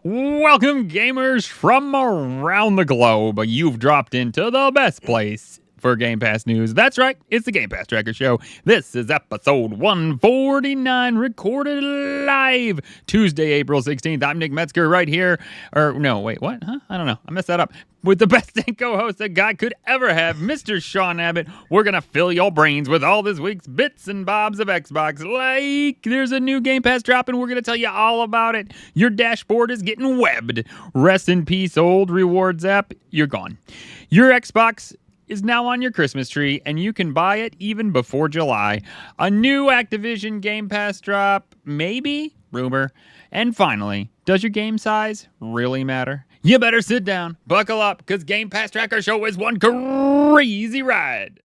Welcome, gamers from around the globe. You've dropped into the best place for Game Pass news. That's right, it's the Game Pass Tracker Show. This is episode 149, recorded live Tuesday, April 16th. I'm Nick Metzger right here. Or, no, wait, what? Huh? I don't know. I messed that up. With the best co-host a guy could ever have, Mr. Sean Abbott. We're going to fill your brains with all this week's bits and bobs of Xbox. Like, there's a new Game Pass drop, and we're going to tell you all about it. Your dashboard is getting webbed. Rest in peace, old rewards app. You're gone. Your Xbox is now on your Christmas tree, and you can buy it even before July. A new Activision Game Pass drop, maybe? Rumor. And finally, does your game size really matter? You better sit down, buckle up, because Game Pass Tracker Show is one crazy ride.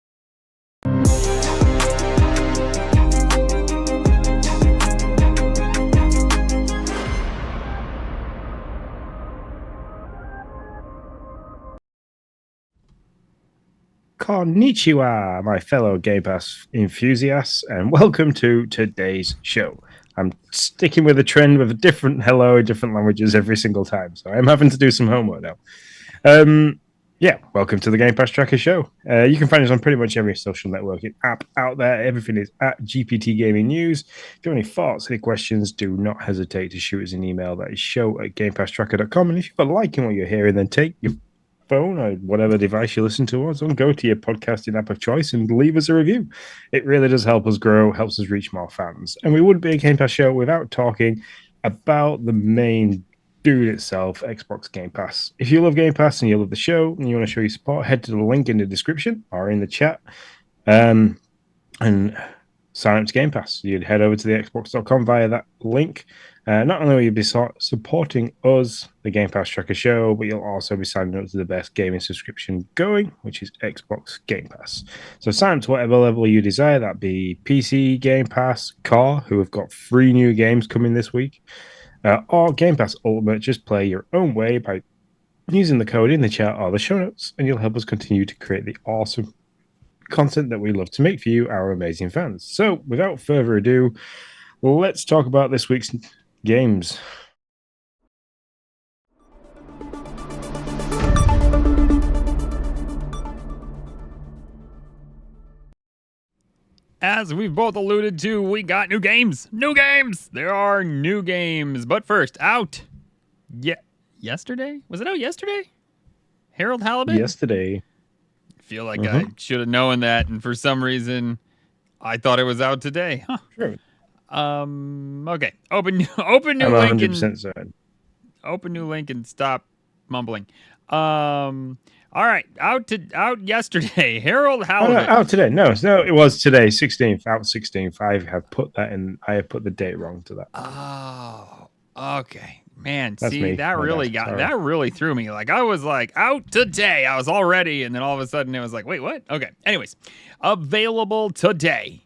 Konnichiwa, my fellow Game Pass enthusiasts, and welcome to today's show. I'm sticking with the trend with a different hello in different languages every single time, so I'm having to do some homework now. Welcome to the Game Pass Tracker Show. You can find us on pretty much every social networking app out there. Everything is at GPT Gaming News. If you have any thoughts, any questions, do not hesitate to shoot us an email. That is show@gamepasstracker.com. And if you're liking what you're hearing, then take your phone or whatever device you listen to us on, go to your podcasting app of choice and leave us a review. It really does help us grow, helps us reach more fans. And we wouldn't be a Game Pass show without talking about the main dude itself, Xbox Game Pass. If you love Game Pass and you love the show and you want to show your support, head to the link in the description or in the chat and sign up to Game Pass. You'd head over to the xbox.com via that link. Not only will you be supporting us, the Game Pass Tracker Show, but you'll also be signing up to the best gaming subscription going, which is Xbox Game Pass. So sign up to whatever level you desire. That be PC Game Pass, Core, who have got 3 new games coming this week, or Game Pass Ultimate. Just play your own way by using the code in the chat or the show notes, and you'll help us continue to create the awesome content that we love to make for you, our amazing fans. So without further ado, let's talk about this week's games. As we've both alluded to, we got new games. New games! There are new games. But first, out. Yesterday? Was it out yesterday? Harold Halibut? Yesterday. I feel like I should have known that, and for some reason, I thought it was out today. Huh. Sure. Okay. Open new I'm link 100% certain. Open new link and stop mumbling. All right. Out yesterday. Harold Halibut. Out today. No, it was today, 16th. Out 16th. I have put the date wrong to that. Oh, okay. Man, That's see, me. that My really bad. Sorry. that really threw me. Like, I was like, out today. I was all ready, and then all of a sudden it was like, wait, what? Okay. Anyways, available today.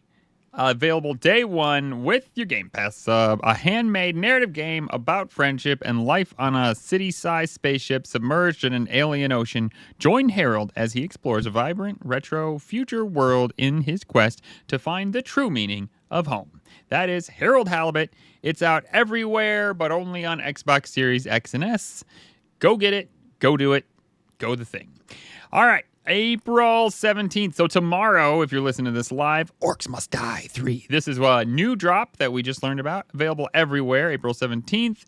Available day one with your Game Pass. A handmade narrative game about friendship and life on a city-sized spaceship submerged in an alien ocean. Join Harold as he explores a vibrant, retro, future world in his quest to find the true meaning of home. That is Harold Halibut. It's out everywhere, but only on Xbox Series X and S. Go get it. Go do it. Go the thing. All right. April 17th. So tomorrow, if you're listening to this live, Orcs Must Die 3. This is a new drop that we just learned about. Available everywhere, April 17th.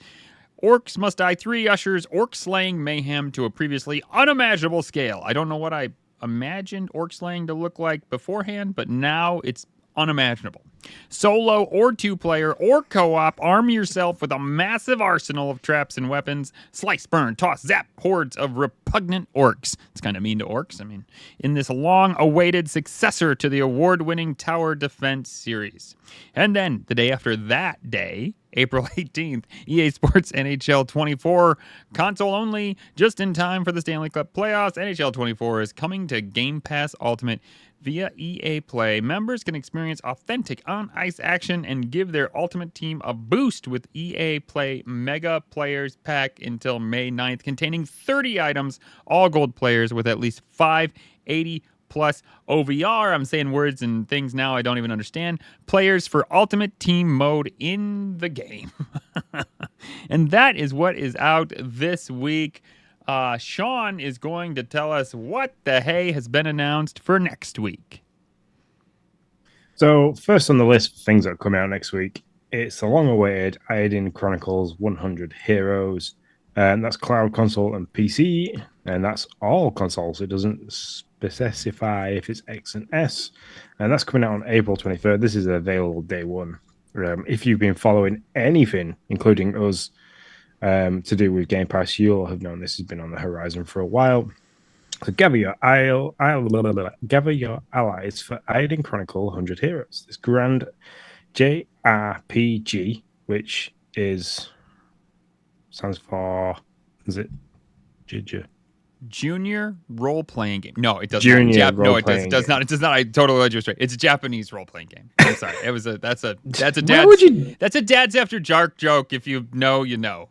Orcs Must Die 3 ushers orc slaying mayhem to a previously unimaginable scale. I don't know what I imagined orc slaying to look like beforehand, but now it's unimaginable. Solo or 2-player or co-op, arm yourself with a massive arsenal of traps and weapons. Slice, burn, toss, zap hordes of repugnant orcs. It's kind of mean to orcs. I mean, in this long-awaited successor to the award-winning Tower Defense series. And then, the day after that day, April 18th, EA Sports NHL 24, console only, just in time for the Stanley Cup playoffs. NHL 24 is coming to Game Pass Ultimate via EA Play. Members can experience authentic on-ice action and give their Ultimate team a boost with EA Play Mega Players Pack until May 9th, containing 30 items, all gold players with at least 580 plus OVR. I'm saying words and things now I don't even understand. Players for Ultimate Team mode in the game. And that is what is out this week. Sean is going to tell us what the hay has been announced for next week. So, first on the list of things that come out next week, it's the long-awaited Iodine Chronicles 100 Heroes, and that's cloud console and PC, and that's all consoles. It doesn't specify if it's X and S, and that's coming out on April 23rd. This is available day one. If you've been following anything, including us, to do with Game Pass, you'll have known this has been on the horizon for a while. So gather your allies for Iodine Chronicle 100 Heroes. This grand JRPG, which stands for, is it Junior role playing game. No, it does Junior not. No, it does. It role-playing does game. not. It does not. I totally led you straight. It's a Japanese role playing game. I'm sorry. It was a. That's a Why dad's. would you? That's a dad's after dark joke. If you know, you know.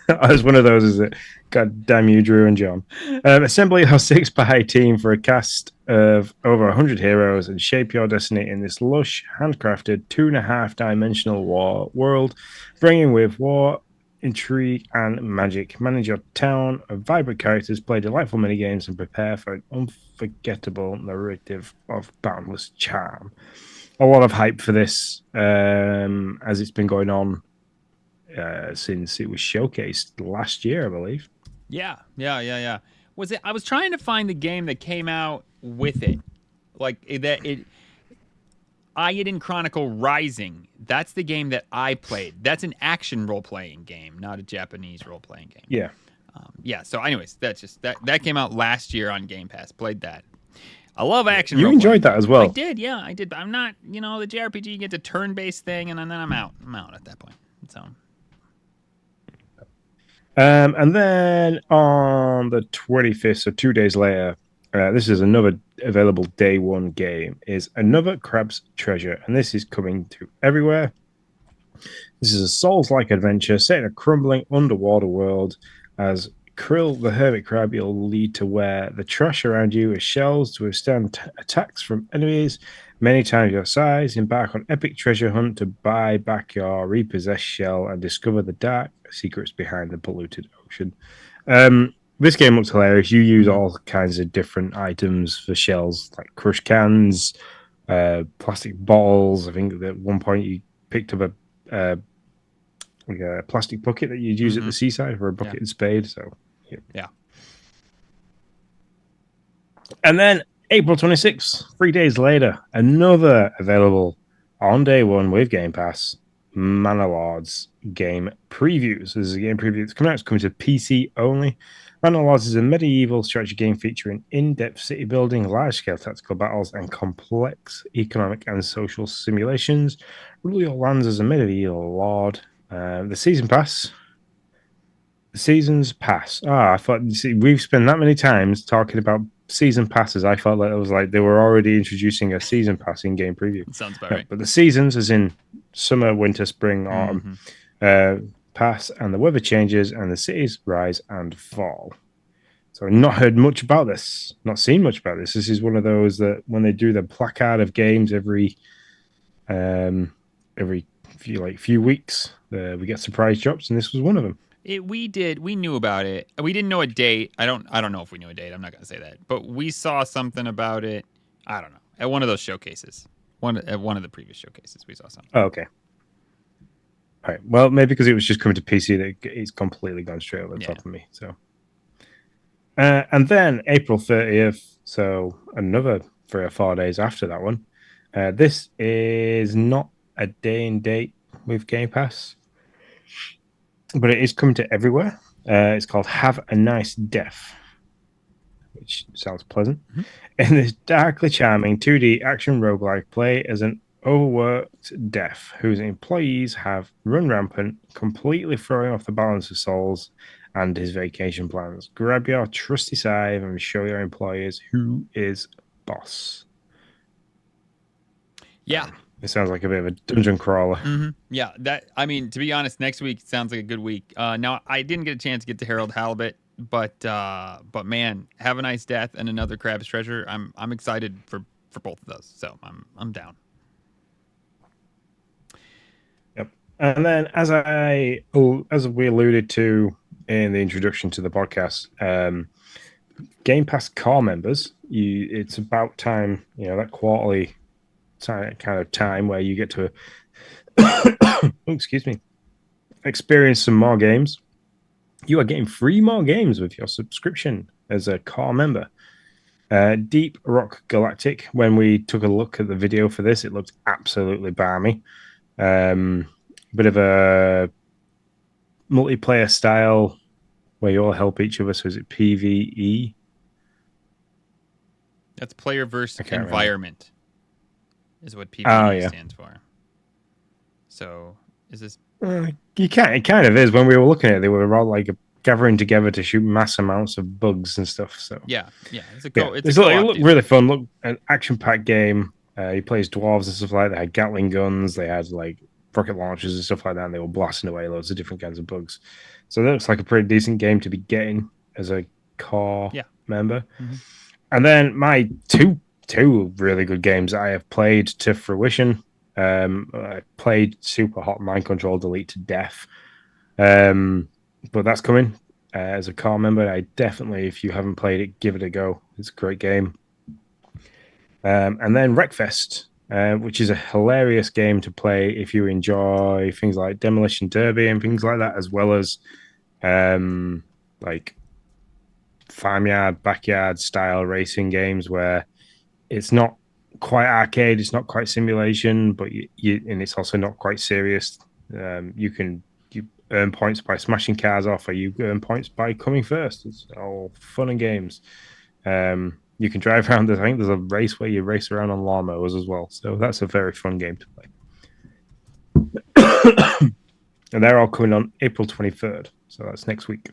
As one of those, is it? God damn you, Drew and John. Assemble your 6-by team for a cast of over 100 heroes and shape your destiny in this lush, handcrafted, 2.5-dimensional war world, bringing with war, intrigue, and magic. Manage your town of vibrant characters, play delightful minigames, and prepare for an unforgettable narrative of boundless charm. A lot of hype for this as it's been going on since it was showcased last year, I believe. Yeah. Was it? I was trying to find the game that came out with it, like that. Iodine Chronicle Rising. That's the game that I played. That's an action role playing game, not a Japanese role playing game. Yeah. Yeah. So, anyways, that's just that came out last year on Game Pass. Played that. I love action. You enjoyed that as well. I did. Yeah, I did. But I'm not. The JRPG, you get the turn based thing, and then I'm out. I'm out at that point. So. And then on the 25th, so 2 days later, this is another available day one game, is Another Crab's Treasure. And this is coming to everywhere. This is a Souls-like adventure set in a crumbling underwater world. As Krill the hermit crab, you'll need to wear the trash around you as shells to withstand attacks from enemies many times your size. Embark on epic treasure hunt to buy back your repossessed shell and discover the dark secrets behind the polluted ocean. This game looks hilarious. You use all kinds of different items for shells, like crushed cans, plastic bottles. I think at one point you picked up a plastic bucket that you'd use at the seaside for a bucket and spade. So yeah. And then April 26th, 3 days later, another available on day one with Game Pass, Manor Lords game previews. This is a game preview that's coming out. It's coming to PC only. Manor Lords is a medieval strategy game featuring in-depth city building, large-scale tactical battles, and complex economic and social simulations. Rule your lands as a medieval lord. The season pass. The seasons pass. I thought, we've spent that many times talking about season passes. I felt like it was like they were already introducing a season pass in game preview. Sounds about right. But the seasons, as in summer, winter, spring, autumn, pass, and the weather changes, and the cities rise and fall. So I've not heard much about this, not seen much about this. This is one of those that when they do the placard of games every few weeks, we get surprise drops, and this was one of them. We knew about it. We didn't know a date. I don't know if we knew a date. I'm not going to say that. But we saw something about it. I don't know. At one of those showcases. At one of the previous showcases, we saw something. Oh, okay. All right. Well, maybe because it was just coming to PC that it's completely gone straight over the top of me. So, and then April 30th, so another 3 or 4 days after that one. This is not a day and date with Game Pass, but it is coming to everywhere. It's called Have a Nice Death, which sounds pleasant. In this darkly charming 2D action roguelike, play as an overworked death whose employees have run rampant, completely throwing off the balance of souls and his vacation plans. Grab your trusty scythe and show your employers who is boss. Yeah. It sounds like a bit of a dungeon crawler. Yeah, to be honest, next week sounds like a good week. Now, I didn't get a chance to get to Harold Halibut, but man, Have a Nice Death and Another Crab's Treasure. I'm excited for both of those, so I'm down. Yep. And then, as we alluded to in the introduction to the podcast, Game Pass core members, it's about time, that quarterly kind of time where you get to, excuse me, experience some more games. You are getting 3 more games with your subscription as a core member. Deep Rock Galactic. When we took a look at the video for this, it looked absolutely balmy. Bit of a multiplayer style where you all help each other. So is it PVE? That's player versus I can't remember. environment, is what Oh PVE yeah. stands for. So is this? You can't. It kind of is. When we were looking at it, they were all like gathering together to shoot mass amounts of bugs and stuff. So Yeah, yeah. It's a yeah, It's a it co-op looked deal. really fun. Look, an action-packed game. He plays dwarves and stuff like that. They had Gatling guns. They had like rocket launchers and stuff like that. And they were blasting away loads of different kinds of bugs. So that looks like a pretty decent game to be getting as a core Yeah. member. Mm-hmm. And then my two really good games I have played to fruition. I played Super Hot Mind Control Delete to death. But that's coming as a core member. I definitely, if you haven't played it, give it a go. It's a great game. And then Wreckfest, which is a hilarious game to play if you enjoy things like Demolition Derby and things like that, as well as like farmyard, backyard style racing games where it's not quite arcade, it's not quite simulation, but and it's also not quite serious. You earn points by smashing cars off, or you earn points by coming first. It's all fun and games. You can drive around. I think there's a race where you race around on lawnmowers as well. So that's a very fun game to play. And they're all coming on April 23rd. So that's next week.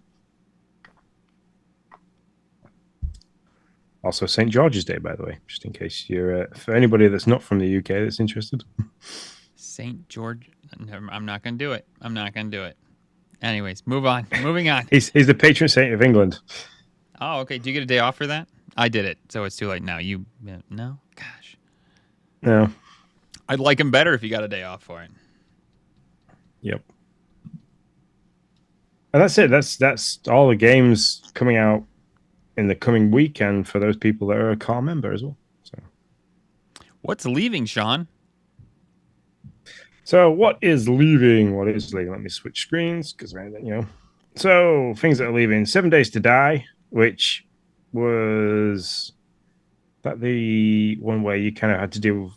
Also, St. George's Day, by the way, just in case you're for anybody that's not from the UK that's interested. St. George. I'm not going to do it. I'm not going to do it. Anyways, move on. Moving on. He's the patron saint of England. Oh, okay. Do you get a day off for that? I did it, so it's too late now. No? Gosh. No. I'd like him better if you got a day off for it. Yep. And that's it. That's all the games coming out in the coming weekend for those people that are a core member as well. What's leaving, Sean? So what is leaving? What is leaving? Let me switch screens because So things that are leaving: 7 Days to Die, which was that the one where you kind of had to do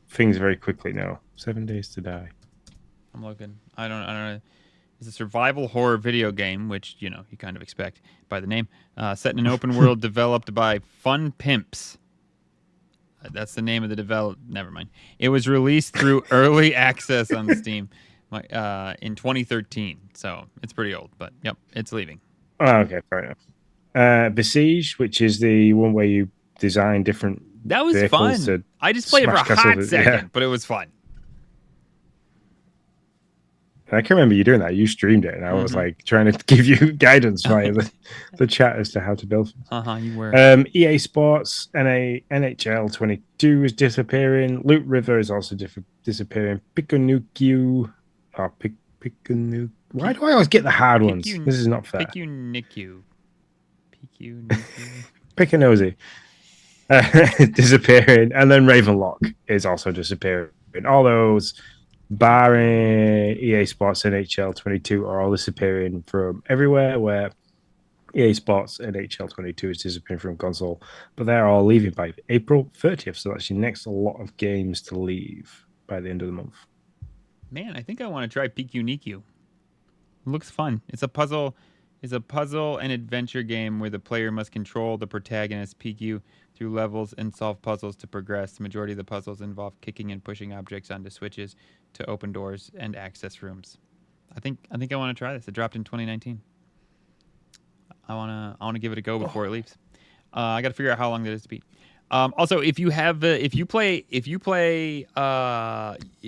things very quickly. No, 7 Days to Die. I'm looking. I don't know. It's a survival horror video game, which you kind of expect by the name. Set in an open world, developed by Fun Pimps. That's the name of the develop. Never mind. It was released through early access on Steam in 2013, so it's pretty old. But yep, it's leaving. Oh, okay, fair enough. Besiege, which is the one where you design different. That was fun. I just played it for a hot second, but it was fun. I can remember you doing that. You streamed it, and I was like trying to give you guidance via the chat as to how to build. You were. EA Sports, NHL 22 is disappearing. Loot River is also disappearing. Pickanuku. Pickanuku. Why do I always get the hard ones? This is not fair. Pickanuku. Pickanosy. Disappearing. And then Ravenlock is also disappearing. All those, barring EA Sports NHL 22, are all disappearing from everywhere, where EA Sports NHL 22 is disappearing from console, but they're all leaving by April 30th. So that's your next lot of games to leave by the end of the month. Man, I think I want to try Pickanuku. It looks fun. It's a puzzle and adventure game where the player must control the protagonist PQ through levels and solve puzzles to progress. The majority of the puzzles involve kicking and pushing objects onto switches to open doors and access rooms. I think I want to try this. It dropped in 2019. I want to give it a go before it leaves. I got to figure out how long that is to beat. Also, if you play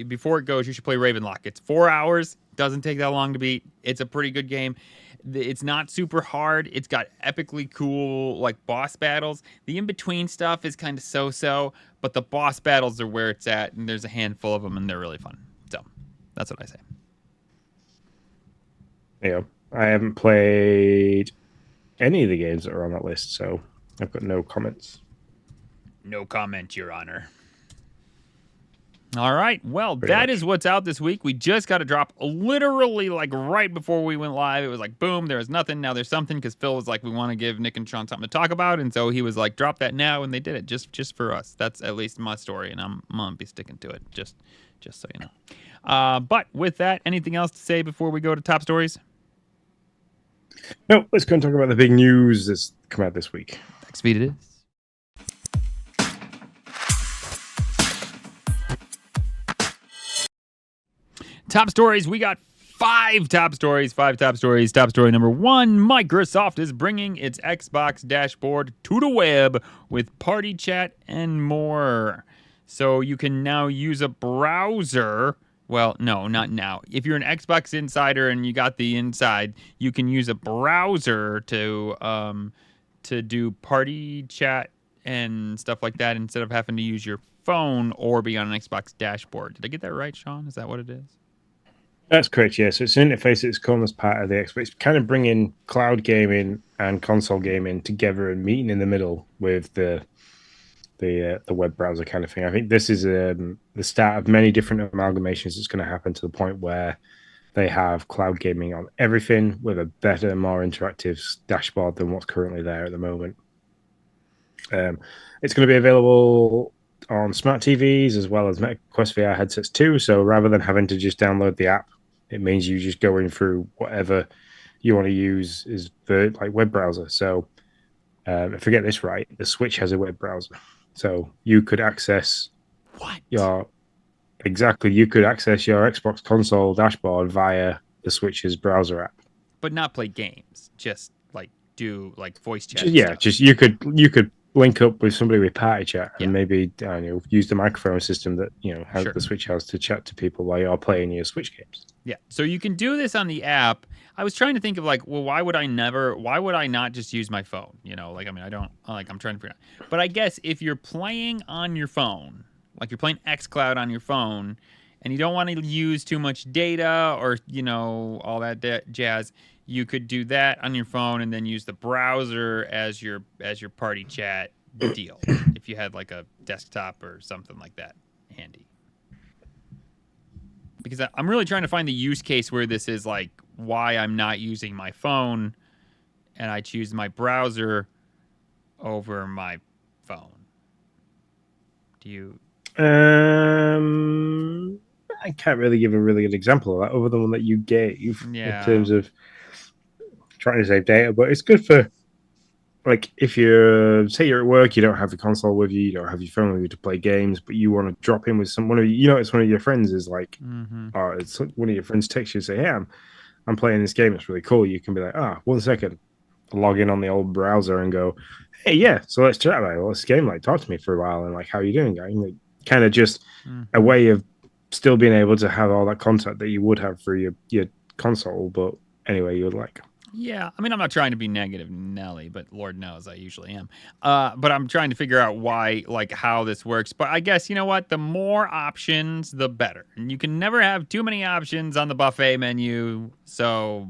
before it goes, you should play Ravenlock. It's 4 hours. Doesn't take that long to beat. It's a pretty good game. It's not super hard. It's got epically cool like boss battles. The in-between stuff is kind of so-so, but the boss battles are where it's at, and there's a handful of them, and they're really fun. So that's what I say. I haven't played any of the games that are on that list, so I've got no comments. No comment, Your Honor. All right. Well, Pretty that is much. what's out this week. We just got a drop literally like right before we went live. It was like, boom, there was nothing. Now there's something because Phil was like, we want to give Nick and Sean something to talk about. And so he was like, drop that now. And they did it just for us. That's at least my story. And I'm going to be sticking to it just so you know. But with that, anything else to say before we go to top stories? No, let's go and talk about the big news that's come out this week. Next feed it is. Top stories. We got five top stories. Top story number one, Microsoft is bringing its Xbox dashboard to the web with party chat and more. So you can now use a browser. Well, no, not now. If you're an Xbox insider and you got the inside, you can use a browser to do party chat and stuff like that instead of having to use your phone or be on an Xbox dashboard. Did I get that right, Sean? Is that what it is? That's correct, yeah. So it's an interface that's come as part of the Xbox. It's kind of bringing cloud gaming and console gaming together and meeting in the middle with the web browser kind of thing. I think this is the start of many different amalgamations that's going to happen to the point where they have cloud gaming on everything with a better, more interactive dashboard than what's currently there at the moment. It's going to be available on smart TVs as well as Quest VR headsets too. So rather than having to just download the app, it means you just going through whatever you want to use is the like web browser. So if I get this right, the Switch has a web browser, so you could access your you could access your Xbox console dashboard via the Switch's browser app, but not play games. Just like do like voice chat. Just you could link up with somebody with party chat and maybe use the microphone system that has the Switch has to chat to people while you're playing your Switch games. Yeah, so you can do this on the app. I was trying to think of like, well, why would I not just use my phone? Like, I mean, I don't like. I'm trying to figure out. But I guess if you're playing on your phone, like you're playing xCloud on your phone, and you don't want to use too much data or all that jazz, you could do that on your phone and then use the browser as your party chat deal. If you had like a desktop or something like that handy. Because I'm really trying to find the use case where this is like why I'm not using my phone and I choose my browser over my phone. Do you? I can't really give a really good example of that other than one that you gave in terms of trying to save data, but it's good for like if you say you're at work, you don't have the console with you, you don't have your phone with you to play games, but you want to drop in with someone of it's one of your friends is like, or it's one of your friends texts you and say, hey, I'm playing this game, it's really cool. You can be like, 1 second, log in on the old browser and go, hey, yeah, so let's chat about it. What's the game like? Talk to me for a while and like, how are you doing, guy? Like, kind of just a way of still being able to have all that contact that you would have through your console, but anyway, you would like. Yeah, I mean, I'm not trying to be negative, Nelly, but Lord knows I usually am. But I'm trying to figure out why, like, how this works. But I guess, you know what? The more options, the better. And you can never have too many options on the buffet menu. So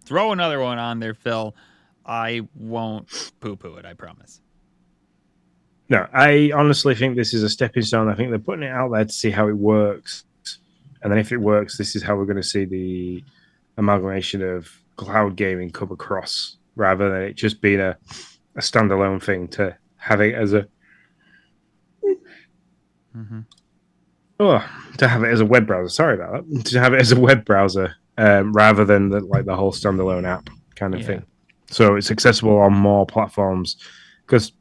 throw another one on there, Phil. I won't poo-poo it, I promise. No, I honestly think this is a stepping stone. I think they're putting it out there to see how it works. And then if it works, this is how we're going to see the amalgamation of cloud gaming come across rather than it just being a standalone thing to have it as a to have it as a web browser. Sorry about that. To have it as a web browser rather than the whole standalone app kind of thing. So it's accessible on more platforms because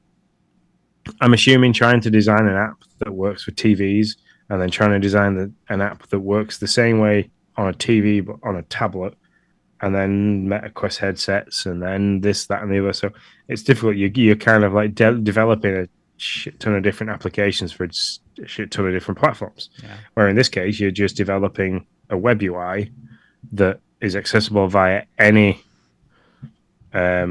I'm assuming trying to design an app that works for TVs and then trying to design an app that works the same way on a TV but on a tablet and then MetaQuest headsets, and then this, that, and the other. So it's difficult. You're kind of like developing a shit ton of different applications for a shit ton of different platforms. Yeah. Where in this case, you're just developing a web UI that is accessible via any I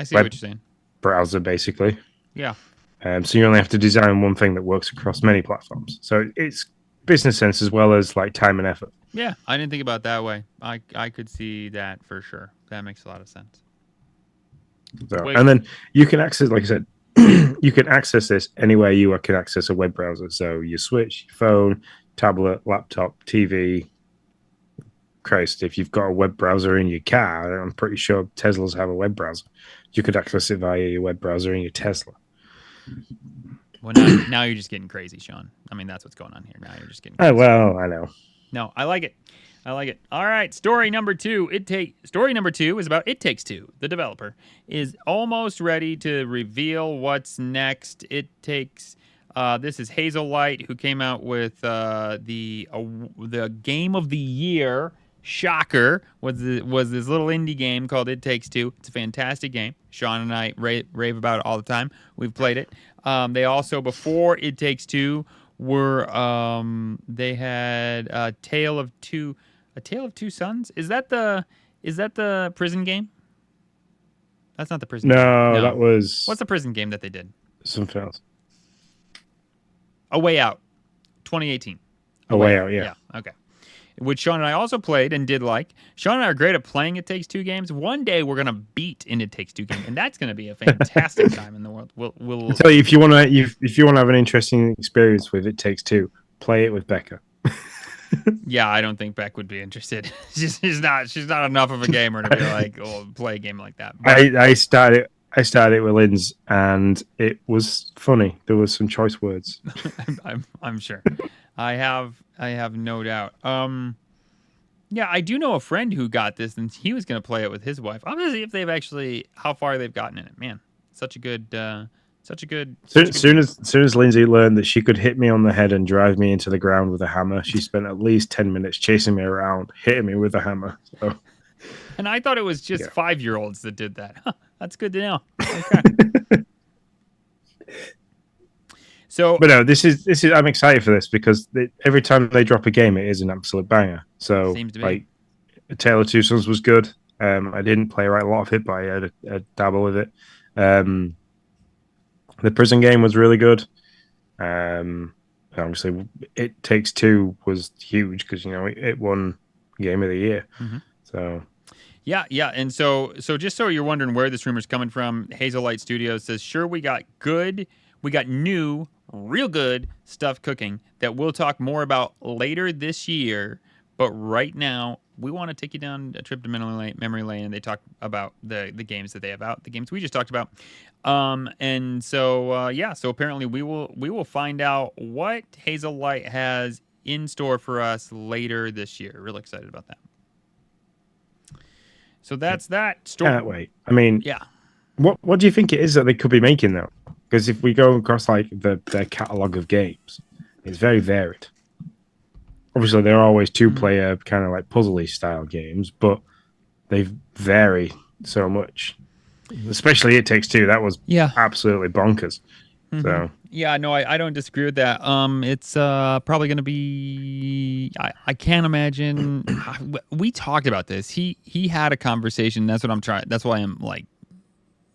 see what you're saying. Browser, basically. Yeah. So you only have to design one thing that works across many platforms. So it's business sense as well as like time and effort. Yeah, I didn't think about it that way. I could see that for sure. That makes a lot of sense. So, Wait, and then you can access, like I said, you can access this anywhere you can access a web browser. So your Switch, your phone, tablet, laptop, TV. Christ, if you've got a web browser in your car, I'm pretty sure Teslas have a web browser. You could access it via your web browser in your Tesla. well now you're just getting crazy, Sean. I mean, that's what's going on here. Now you're just getting Oh, crazy. well, I know. No, I like it. I like it. All right, story number 2. Story number 2 is about It Takes Two. The developer is almost ready to reveal what's next. This is Hazelight, who came out with the game of the year. Shocker was this little indie game called It Takes Two. It's a fantastic game. Sean and I rave about it all the time. We've played it. They also, before It Takes Two, they had a Tale of Two Sons. Is that the prison game? That's not the prison game. No, No. that was What's the prison game that they did? something else. A Way Out, 2018. A Way Out, yeah. Yeah, okay. Which Sean and I also played and did like. Sean and I are great at playing It Takes Two games. One day we're gonna beat an It Takes Two game, and that's gonna be a fantastic time in the world. We'll I'll tell you, if you want to have an interesting experience with It Takes Two, play it with Becca. Yeah, I don't think Beck would be interested. She's not enough of a gamer to be like, oh, play a game like that. But I started with Lynn's, and it was funny. There was some choice words. I'm sure. I have no doubt. Yeah, I do know a friend who got this, and he was going to play it with his wife. I'm going to see if how far they've gotten in it. Man, such a good. Soon as Lindsay learned that she could hit me on the head and drive me into the ground with a hammer, she spent at least 10 minutes chasing me around, hitting me with a hammer. So. And I thought it was just 5-year-olds that did that. Huh, that's good to know. Okay. But no, this is. I'm excited for this because every time they drop a game, it is an absolute banger. So, Seems to be. like, A Tale of Two Sons was good. I didn't play a lot of it, but I had a dabble with it. The prison game was really good. Obviously, It Takes Two was huge because it won Game of the Year. Mm-hmm. So. Yeah, and so just so you're wondering where this rumor's coming from, Hazelight Studios says, sure, we got new, real good stuff cooking that we'll talk more about later this year. But right now, we want to take you down a trip to memory lane, and they talk about the games that they have out, the games we just talked about. So apparently we will find out what Hazelight has in store for us later this year. Really excited about that. So that's that story. Can't wait. I mean, yeah. What do you think it is that they could be making though? Because if we go across like their catalog of games, it's very varied. Obviously, there are always two-player kind of like puzzly style games, but they vary so much. Especially It Takes Two. That was absolutely bonkers. Mm-hmm. So yeah, no, I don't disagree with that. It's probably going to be. I can't imagine. We talked about this. He had a conversation. That's what I'm trying. That's why I'm like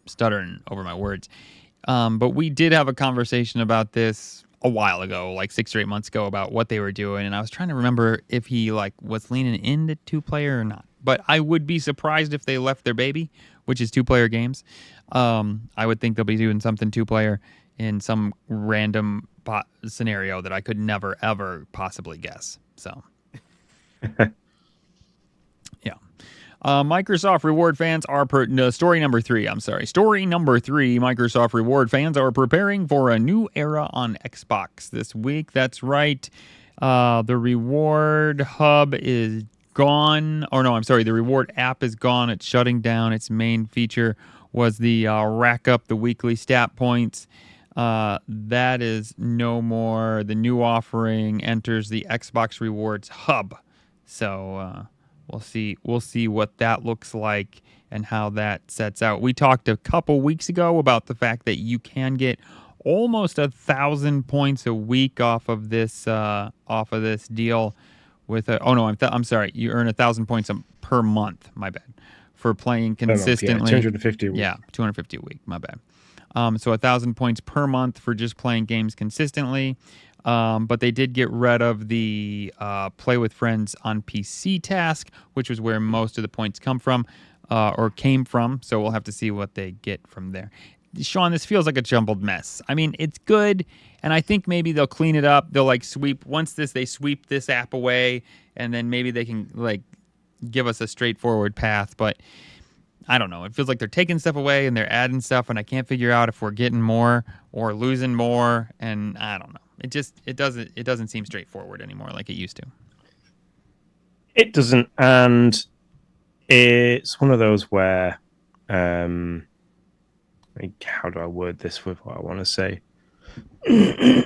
stuttering over my words. But we did have a conversation about this a while ago, like 6 or 8 months ago, about what they were doing, and I was trying to remember if he like was leaning into 2-player or not. But I would be surprised if they left their baby, which is 2-player games. I would think they'll be doing something 2-player in some random scenario that I could never ever possibly guess. So, yeah. Microsoft Reward fans are story number 3. I'm sorry. Story number 3. Microsoft Reward fans are preparing for a new era on Xbox this week. That's right. The Reward Hub is gone. Or no, I'm sorry. The Reward app is gone. It's shutting down. Its main feature was the rack up the weekly stat points. That is no more. The new offering enters the Xbox Rewards Hub. So, We'll see what that looks like and how that sets out. We talked a couple weeks ago about the fact that you can get almost 1,000 points a week off of this deal. I'm sorry. You earn 1,000 points per month. My bad. For playing consistently. 250 a week. Yeah, 250 a week. My bad. So 1,000 points per month for just playing games consistently. But they did get rid of the play with friends on PC task, which was where most of the points come from or came from. So we'll have to see what they get from there. Sean, this feels like a jumbled mess. I mean, it's good, and I think maybe they'll clean it up. They'll like sweep they sweep this app away, and then maybe they can like give us a straightforward path. But I don't know. It feels like they're taking stuff away and they're adding stuff, and I can't figure out if we're getting more or losing more. And I don't know. It doesn't seem straightforward anymore like it used to. It doesn't, and it's one of those where, like, how do I word this with what I want to say? It's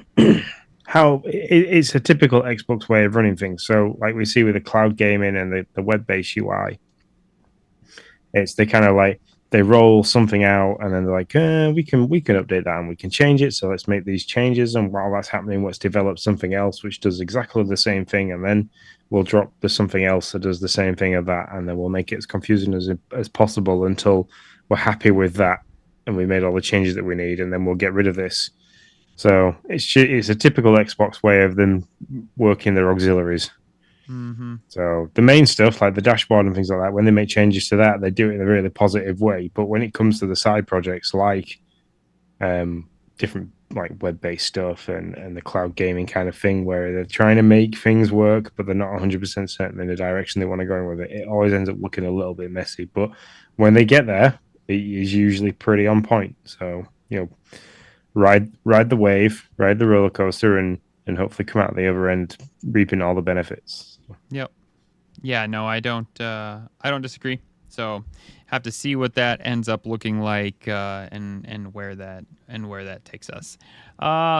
a typical Xbox way of running things. So, like we see with the cloud gaming and the web-based UI, it's they kind of like they roll something out and then they're like, we can update that and we can change it. So let's make these changes. And while that's happening, let's develop something else which does exactly the same thing, and then we'll drop the something else that does the same thing of that, and then we'll make it as confusing as possible until we're happy with that and we made all the changes that we need, and then we'll get rid of this. So it's a typical Xbox way of them working their auxiliaries. Mm-hmm. So the main stuff, like the dashboard and things like that, when they make changes to that, they do it in a really positive way. But when it comes to the side projects, like different like web-based stuff and the cloud gaming kind of thing, where they're trying to make things work, but they're not 100% certain in the direction they want to go in with it, it always ends up looking a little bit messy. But when they get there, it is usually pretty on point. So ride the wave, ride the roller coaster, and hopefully come out the other end reaping all the benefits. Yep. Yeah, no, I don't disagree. So have to see what that ends up looking like and where that takes us.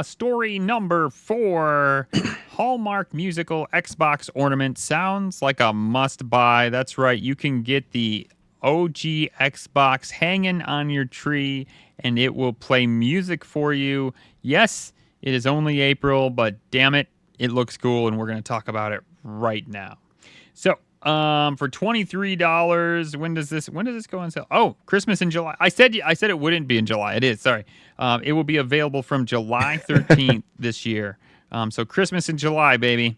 Story number 4. Hallmark musical Xbox ornament sounds like a must buy. That's right. You can get the OG Xbox hanging on your tree and it will play music for you. Yes, it is only April, but damn it, it looks cool, and we're going to talk about it right now. So, for $23, when does this go on sale? Oh, Christmas in July. I said it wouldn't be in July. It is. Sorry. It will be available from July 13th this year. So Christmas in July, baby.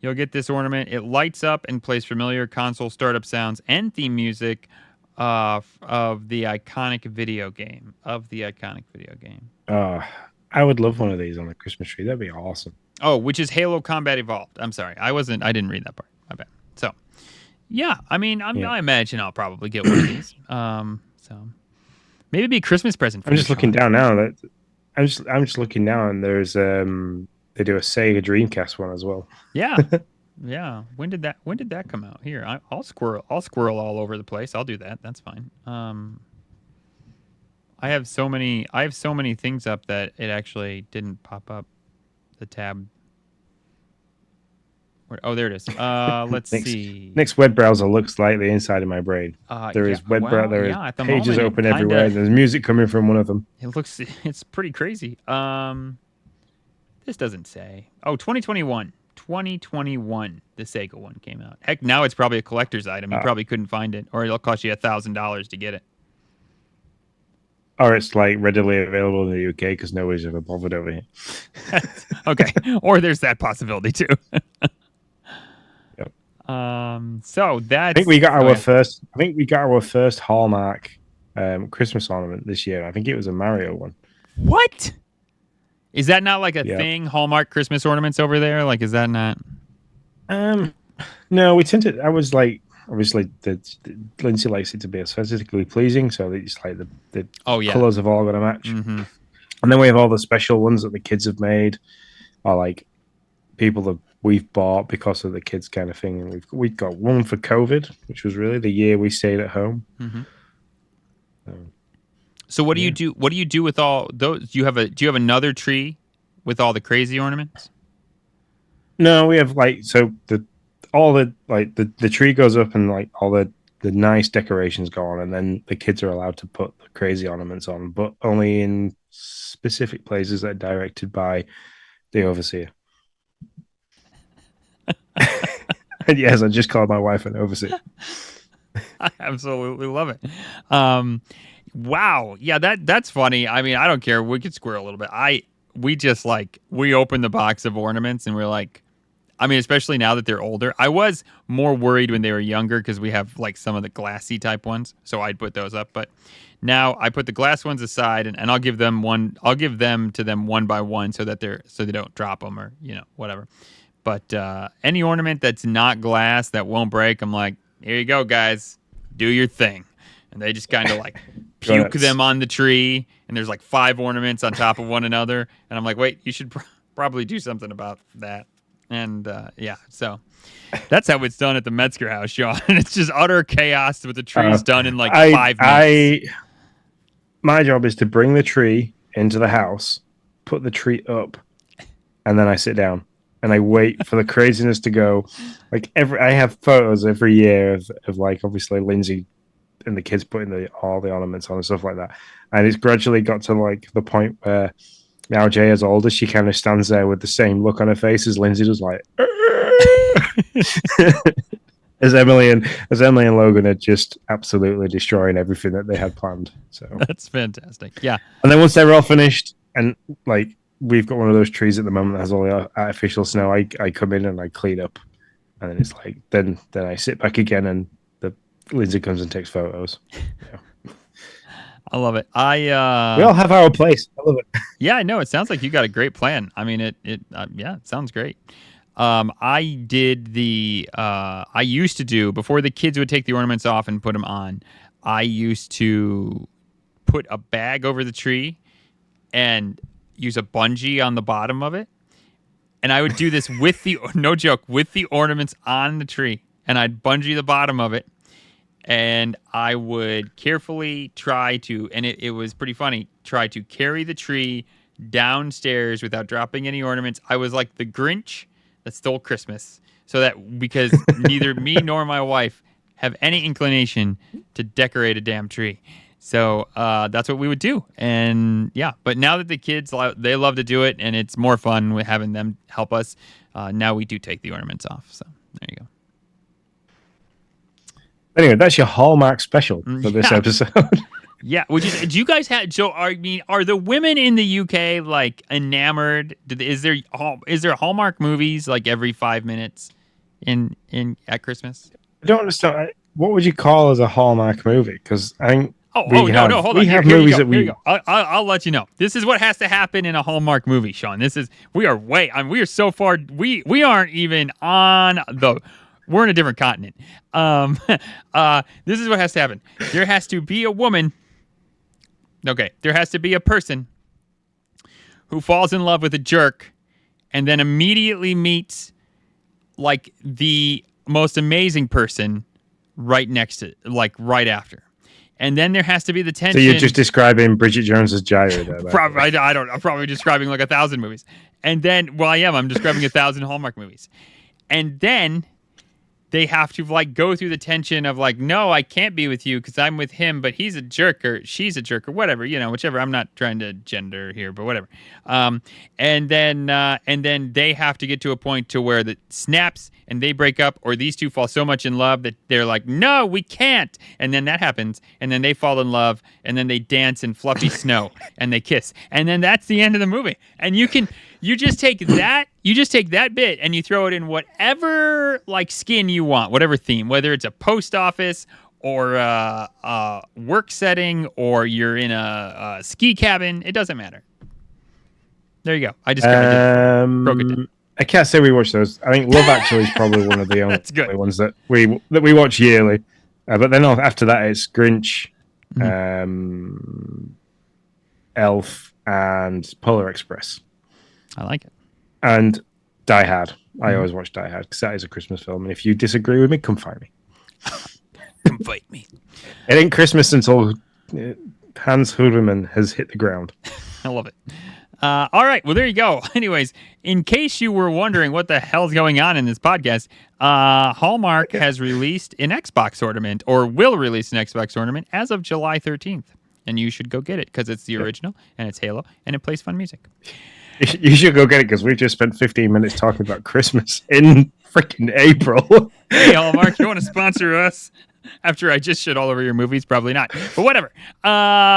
You'll get this ornament. It lights up and plays familiar console startup sounds and theme music of the iconic video game. I would love one of these on the Christmas tree. That'd be awesome. Oh, which is Halo Combat Evolved. I'm sorry. I didn't read that part. My bad. So, yeah, I mean, I imagine I'll probably get one of these. So maybe it'd be a Christmas present for I'm just looking down now. I'm just looking now, and there's they do a Sega Dreamcast one as well. Yeah. Yeah. When did that come out? Here, I'll squirrel all over the place. I'll do that. That's fine. I have so many things up that it actually didn't pop up the tab. Oh, there it is. Let's see. Next web browser looks like the inside of my brain. There is web browser. There is pages open everywhere. There's music coming from one of them. It's pretty crazy. This doesn't say. Oh, 2021. 2021, the Sega one came out. Heck, now it's probably a collector's item. You probably couldn't find it, or it'll cost you $1,000 to get it. Or it's like readily available in the UK because nobody's ever bothered over here. Okay, or there's that possibility too. Yep. So that's. I think we got our first. I think we got our first Hallmark Christmas ornament this year. I think it was a Mario one. What? Is that not like a thing? Hallmark Christmas ornaments over there? Like, is that not? No, we tend to. I was like, obviously, Lindsay likes it to be aesthetically pleasing, so it's like the colors have all got to match. Mm-hmm. And then we have all the special ones that the kids have made, or like people that we've bought because of the kids kind of thing. And we've got one for COVID, which was really the year we stayed at home. Mm-hmm. So what do you do? What do you do with all those? Do you have another tree with all the crazy ornaments? No, we have like the tree goes up and like all the nice decorations go on, and then the kids are allowed to put the crazy ornaments on, but only in specific places that are directed by the overseer. And yes, I just called my wife an overseer. I absolutely love it. Wow. Yeah, that's funny. I mean, I don't care. We could square a little bit. We opened the box of ornaments and we're like, I mean, especially now that they're older. I was more worried when they were younger because we have like some of the glassy type ones, so I'd put those up. But now I put the glass ones aside, and I'll give them one. I'll give them to them one by one so that they don't drop them or whatever. But any ornament that's not glass that won't break, I'm like, here you go, guys, do your thing, and they just kind of like puke them on the tree, and there's like 5 ornaments on top of one another, and I'm like, wait, you should probably do something about that. And so that's how it's done at the Metzger house, Sean. It's just utter chaos with the trees done in like 5 minutes. My job is to bring the tree into the house, put the tree up, and then I sit down and I wait for the craziness to go. Like I have photos every year of like obviously Lindsay and the kids putting all the ornaments on and stuff like that, and it's gradually got to like the point where. Now Jay is older, she kind of stands there with the same look on her face as Lindsay does, like as Emily and Logan are just absolutely destroying everything that they had planned. So that's fantastic. Yeah. And then once they're all finished, and like we've got one of those trees at the moment that has all the artificial snow, I come in and I clean up, and then it's like then I sit back again, and Lindsay comes and takes photos. Yeah. I love it. We all have our place. I love it. Yeah, I know. It sounds like you got a great plan. I mean, it sounds great. I used to do, before the kids would take the ornaments off and put them on, I used to put a bag over the tree and use a bungee on the bottom of it. And I would do this with no joke, with the ornaments on the tree. And I'd bungee the bottom of it. And I would carefully try to, and it was pretty funny, try to carry the tree downstairs without dropping any ornaments. I was like the Grinch that stole Christmas. So that, because neither me nor my wife have any inclination to decorate a damn tree. So that's what we would do. And yeah, but now that the kids, they love to do it, and it's more fun with having them help us, now we do take the ornaments off. So there you go. Anyway, that's your Hallmark special for this episode. Yeah, do you guys have? So, are the women in the UK like enamored? Is there Hallmark movies like every 5 minutes at Christmas? I don't understand. What would you call as a Hallmark movie? Because I think hold on. We have movies that we. I'll let you know. This is what has to happen in a Hallmark movie, Sean. We are so far. We aren't even on the. We're in a different continent. This is what has to happen. There has to be a woman. Okay, there has to be a person who falls in love with a jerk and then immediately meets like the most amazing person right next to, like right after. And then there has to be the tension. So you're just describing Bridget Jones's Gyro there. Probably, I'm probably describing like 1,000 movies. And then, well, I am. I'm describing 1,000 Hallmark movies. And then they have to like go through the tension of like, no, I can't be with you because I'm with him, but he's a jerk or she's a jerk or whatever, whichever. I'm not trying to gender here, but whatever. And then they have to get to a point to where it snaps and they break up, or these two fall so much in love that they're like, no, we can't. And then that happens, and then they fall in love, and then they dance in fluffy snow and they kiss, and then that's the end of the movie. And you just take that bit and you throw it in whatever like skin you want, whatever theme, whether it's a post office or a work setting or you're in a ski cabin. It doesn't matter. There you go. I just kind of broke it down. I can't say we watch those. I think Love Actually is probably one of the only ones that we watch yearly. But then after that, it's Grinch, Elf, and Polar Express. I like it. And Die Hard. I always watch Die Hard because that is a Christmas film. And if you disagree with me, come find me. Come fight me. It ain't Christmas until Hans Huberman has hit the ground. I love it. All right. Well, there you go. Anyways, in case you were wondering what the hell's going on in this podcast, Hallmark has released an Xbox ornament, or will release an Xbox ornament as of July 13th. And you should go get it because it's the original and it's Halo and it plays fun music. You should go get it because we just spent 15 minutes talking about Christmas in freaking April. Hey, Hallmark, you want to sponsor us? After I just shit all over your movies, probably not. But whatever.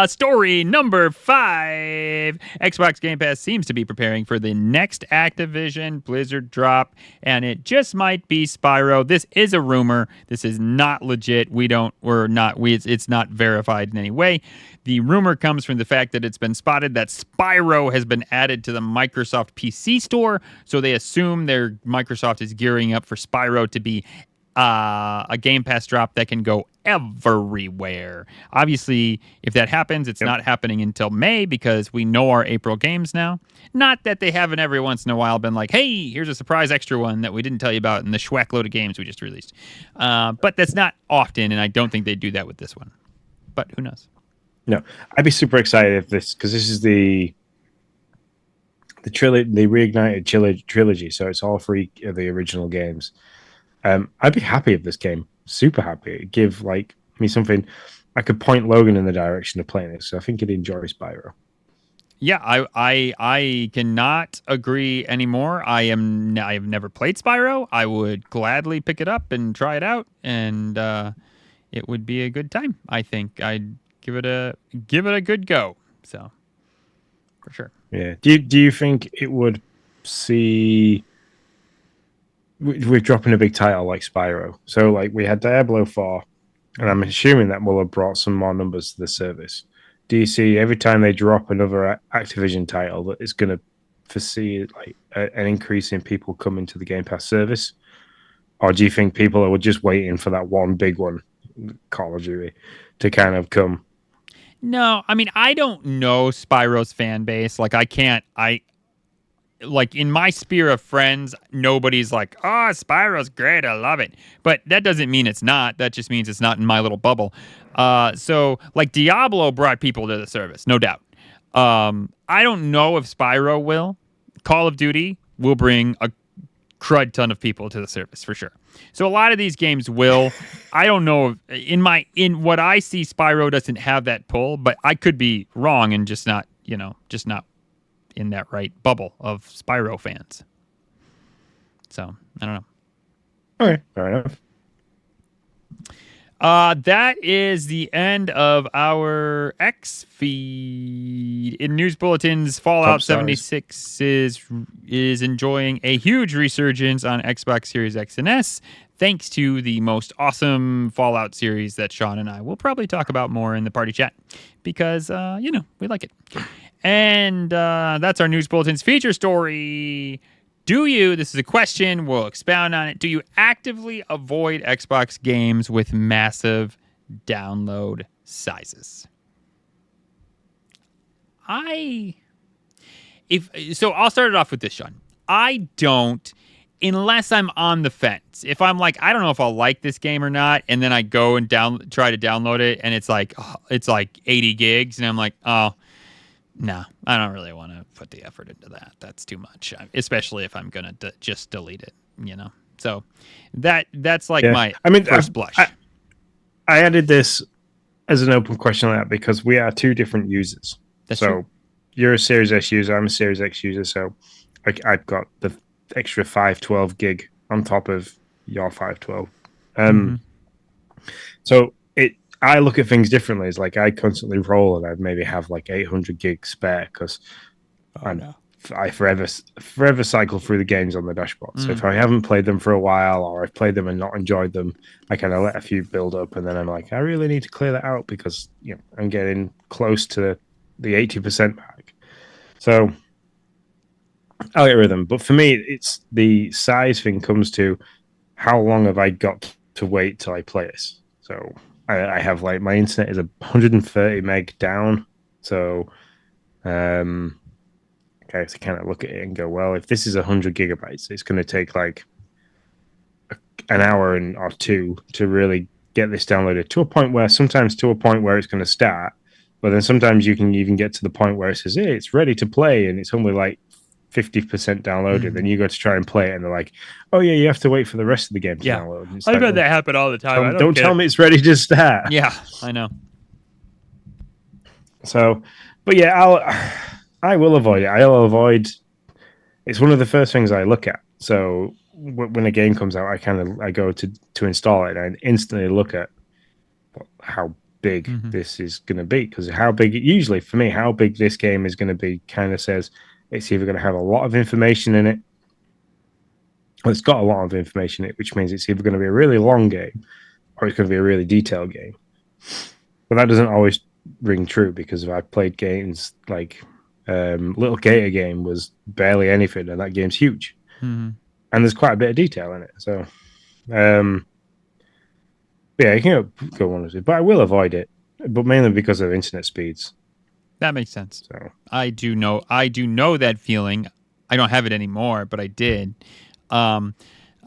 Story number 5. Xbox Game Pass seems to be preparing for the next Activision Blizzard drop, and it just might be Spyro. This is a rumor. This is not legit. It's not verified in any way. The rumor comes from the fact that it's been spotted that Spyro has been added to the Microsoft PC store, so they assume Microsoft is gearing up for Spyro to be a Game Pass drop that can go everywhere. Obviously, if that happens, it's not happening until May because we know our April games now. Not that they haven't every once in a while been like, hey, here's a surprise extra one that we didn't tell you about in the schwack load of games we just released. But that's not often, and I don't think they do that with this one. But who knows? No, I'd be super excited if because this is the reignited trilogy, so it's all 3 of the original games. I'd be happy if this came. Super happy. It'd give me something. I could point Logan in the direction of playing this. So I think he'd enjoy Spyro. Yeah, I cannot agree anymore. I have never played Spyro. I would gladly pick it up and try it out, and it would be a good time. I think I'd give it a good go. So for sure. Yeah. Do you think it would see? We're dropping a big title like Spyro. So we had Diablo 4, and I'm assuming that will have brought some more numbers to the service. Do you see every time they drop another Activision title that it's going to foresee an increase in people coming to the Game Pass service? Or do you think people are just waiting for that one big one, Call of Duty, to kind of come? No, I mean, I don't know Spyro's fan base. In my sphere of friends, nobody's like, oh, Spyro's great, I love it. But that doesn't mean it's not. That just means it's not in my little bubble. So Diablo brought people to the service, no doubt. I don't know if Spyro will. Call of Duty will bring a crud ton of people to the service for sure. So a lot of these games will. I don't know in what I see, Spyro doesn't have that pull, but I could be wrong and just not in that right bubble of Spyro fans. So I don't know. All right, fair enough. That is the end of our X feed. In news bulletins, Fallout 76 is enjoying a huge resurgence on Xbox Series X and S, thanks to the most awesome Fallout series that Sean and I will probably talk about more in the party chat because, we like it. And that's our news bulletins feature story. This is a question, we'll expound on it. Do you actively avoid Xbox games with massive download sizes? I'll start it off with this, Sean. I don't, unless I'm on the fence. If I'm like, I don't know if I'll like this game or not, and then I go and try to download it, and it's like 80 gigs, and I'm like, oh, no, I don't really want to put the effort into that. That's too much, especially if I'm going to just delete it, So that's my first blush. I added this as an open question like that because we are 2 different users. That's true. You're a Series S user, I'm a Series X user, so I've got the extra 512 gig on top of your 512. So I look at things differently. It's like I constantly roll and I maybe have 800 gigs spare because I forever cycle through the games on the dashboard. So if I haven't played them for a while or I've played them and not enjoyed them, I kind of let a few build up and then I'm like, I really need to clear that out because I'm getting close to the 80% mark. So I'll get rid of them. But for me, it's the size thing comes to how long have I got to wait till I play this. So I have my internet is 130 meg down. So, okay, to kind of look at it and go, well, if this is 100 gigabytes, it's going to take an hour or 2 to really get this downloaded to a point where it's going to start. But then sometimes you can even get to the point where it says, hey, it's ready to play. And it's only 50% downloaded, then you go to try and play it, and they're like, "Oh yeah, you have to wait for the rest of the game to download." I've had that happen all the time. Don't tell me it's ready to start. Yeah, I know. So, but yeah, I will avoid it. I'll avoid. It's one of the first things I look at. So when a game comes out, I go to install it and instantly look at how big Mm-hmm. this is going to be, because how big usually for me, how big this game is going to be kind of says it's either going to have a lot of information in it, or it's got a lot of information in it, which means it's either going to be a really long game or it's going to be a really detailed game. But that doesn't always ring true, because I've played games like Little Gator Game was barely anything, and that game's huge, Mm-hmm. and there's quite a bit of detail in it. So, yeah, you can go on with it, but I will avoid it, but mainly because of internet speeds. That makes sense. So, I do know that feeling. I don't have it anymore, but I did. Although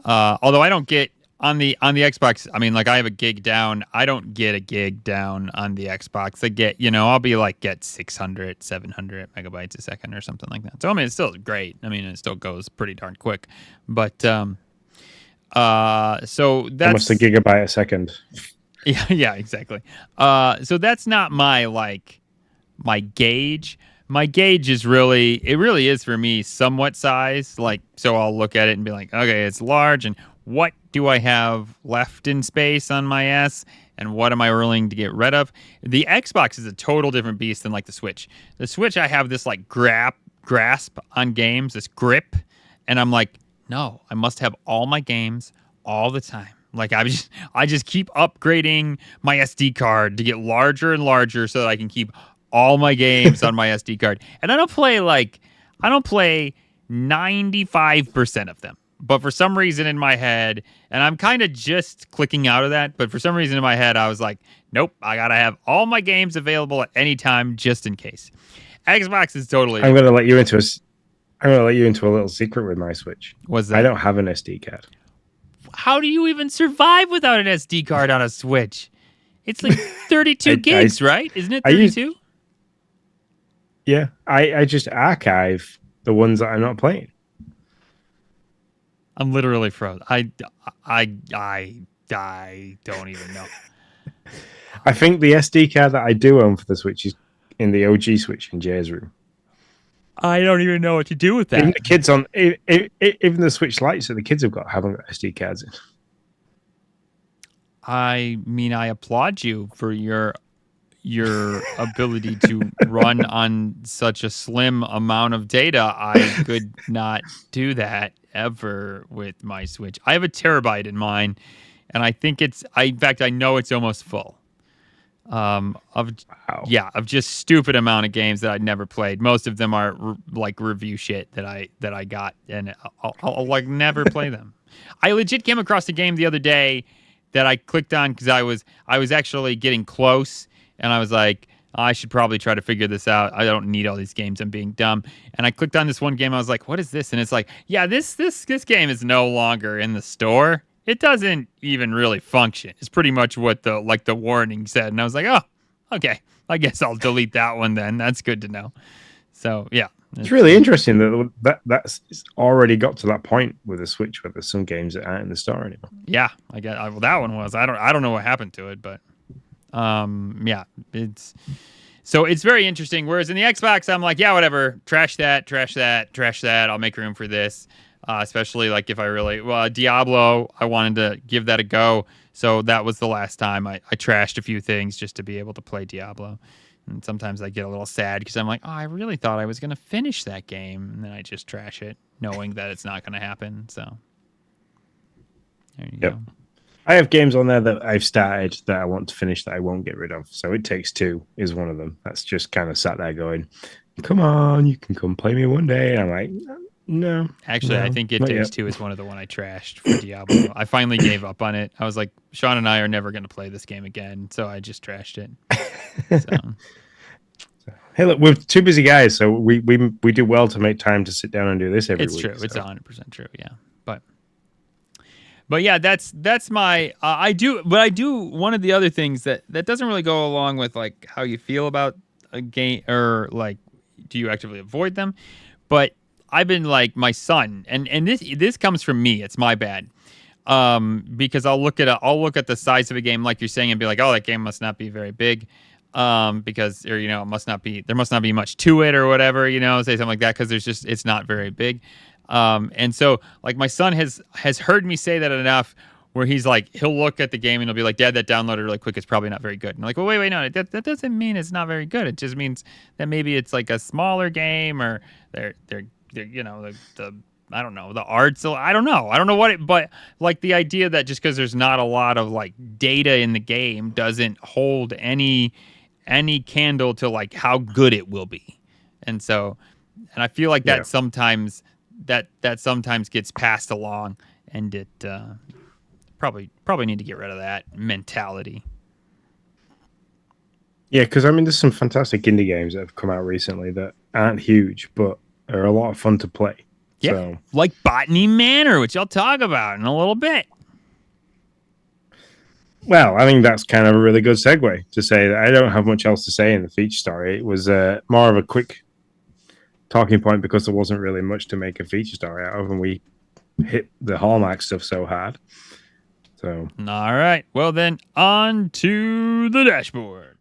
I don't get on the Xbox. I mean, like I have a gig down. I don't get a gig down on the Xbox. I get, I'll be like get 600, 700 megabytes a second or something like that. So I mean, it's still great. I mean, it still goes pretty darn quick. But so that's almost a gigabyte a second. yeah, exactly. So that's not my gauge. My gauge is really is for me somewhat size. Like, so I'll look at it and be like, okay, it's large, and what do I have left in space on my S, and what am I willing to get rid of? The Xbox is a total different beast than like the Switch. The Switch, I have this like grasp on games, this grip, and I'm like, no, I must have all my games all the time. Like I just keep upgrading my SD card to get larger and larger so that I can keep all my games on my SD card. And I don't play 95% of them. But for some reason in my head, and I'm kind of just clicking out of that, but for some reason in my head, I was like, nope, I got to have all my games available at any time just in case. Xbox is totally I'm going to let you into a little secret with my Switch. What's that? I don't have an SD card. How do you even survive without an SD card on a Switch? It's like 32 gigs, right? Isn't it 32? Yeah, I just archive the ones that I'm not playing. I'm literally frozen. I don't even know. I think the SD card that I do own for the Switch is in the OG Switch in Jay's room. I don't even know what to do with that. Even the kids even the Switch Lights that the kids have got haven't got SD cards in. I mean, I applaud you for your ability to run on such a slim amount of data. I could not do that ever with my Switch. I have a terabyte in mine, and I think in fact, I know it's almost full. Of just stupid amount of games that I'd never played. Most of them are like review shit that I got, and I'll like never play them. I legit came across a game the other day that I clicked on because I was actually getting close, and I was like, I should probably try to figure this out. I don't need all these games. I'm being dumb. And I clicked on this one game. I was like, what is this? And it's like, yeah, this game is no longer in the store. It doesn't even really function. It's pretty much what the warning said. And I was like, oh, okay. I guess I'll delete that one then. That's good to know. So, yeah. It's really interesting that's already got to that point with the Switch where there's some games that aren't in the store anymore. Yeah, well, that one was. I don't know what happened to it, but yeah, it's very interesting. Whereas in the Xbox, I'm like, yeah, whatever, trash that. I'll make room for this. Especially like if I really Diablo, I wanted to give that a go. So that was the last time I trashed a few things just to be able to play Diablo. And sometimes I get a little sad because I'm like, oh, I really thought I was going to finish that game. And then I just trash it knowing that it's not going to happen. So there you go. I have games on there that I've started that I want to finish that I won't get rid of. So It Takes Two is one of them. That's just kind of sat there going, come on, you can come play me one day. And I'm like, no. Actually, I think It Takes Two is one of the one I trashed for Diablo. I finally gave up on it. I was like, Sean and I are never going to play this game again. So I just trashed it. Hey, look, we're two busy guys, so we do well to make time to sit down and do this every week. It's true. So. It's 100% true. Yeah, but yeah, that's my. I do one of the other things that doesn't really go along with like how you feel about a game or like do you actively avoid them, but I've been like my son, and this comes from me. It's my bad. Because I'll look at the size of a game like you're saying and be like, oh, that game must not be very big. Because or there must not be much to it or whatever, say something like that because it's not very big. And so like my son has heard me say that enough where he's like, he'll look at the game and he'll be like, Dad, that downloaded really quick. It's probably not very good. And I'm like, well, wait, no, that doesn't mean it's not very good. It just means that maybe it's like a smaller game, or they're you know, the I don't know, the arts. I don't know what it, but like the idea that just because there's not a lot of like data in the game doesn't hold any candle to like how good it will be. And so, and I feel like that sometimes that sometimes gets passed along, and it probably need to get rid of that mentality. Yeah, because I mean, there's some fantastic indie games that have come out recently that aren't huge, but are a lot of fun to play. Yeah, so, like Botany Manor, which I'll talk about in a little bit. Well, I think that's kind of a really good segue to say that I don't have much else to say in the feature story. It was more of a quick talking point because there wasn't really much to make a feature story out of, and we hit the Hallmark stuff so hard. So, all right. Well, then on to the dashboard.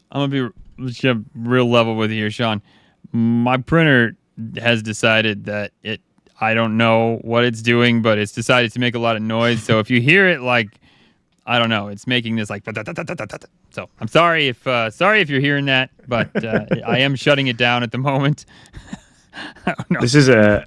I'm gonna be real level with you here, Sean. My printer has decided that I don't know what it's doing, but it's decided to make a lot of noise. So if you hear it, like, I don't know, it's making this like. So I'm sorry if you're hearing that, but I am shutting it down at the moment. This is a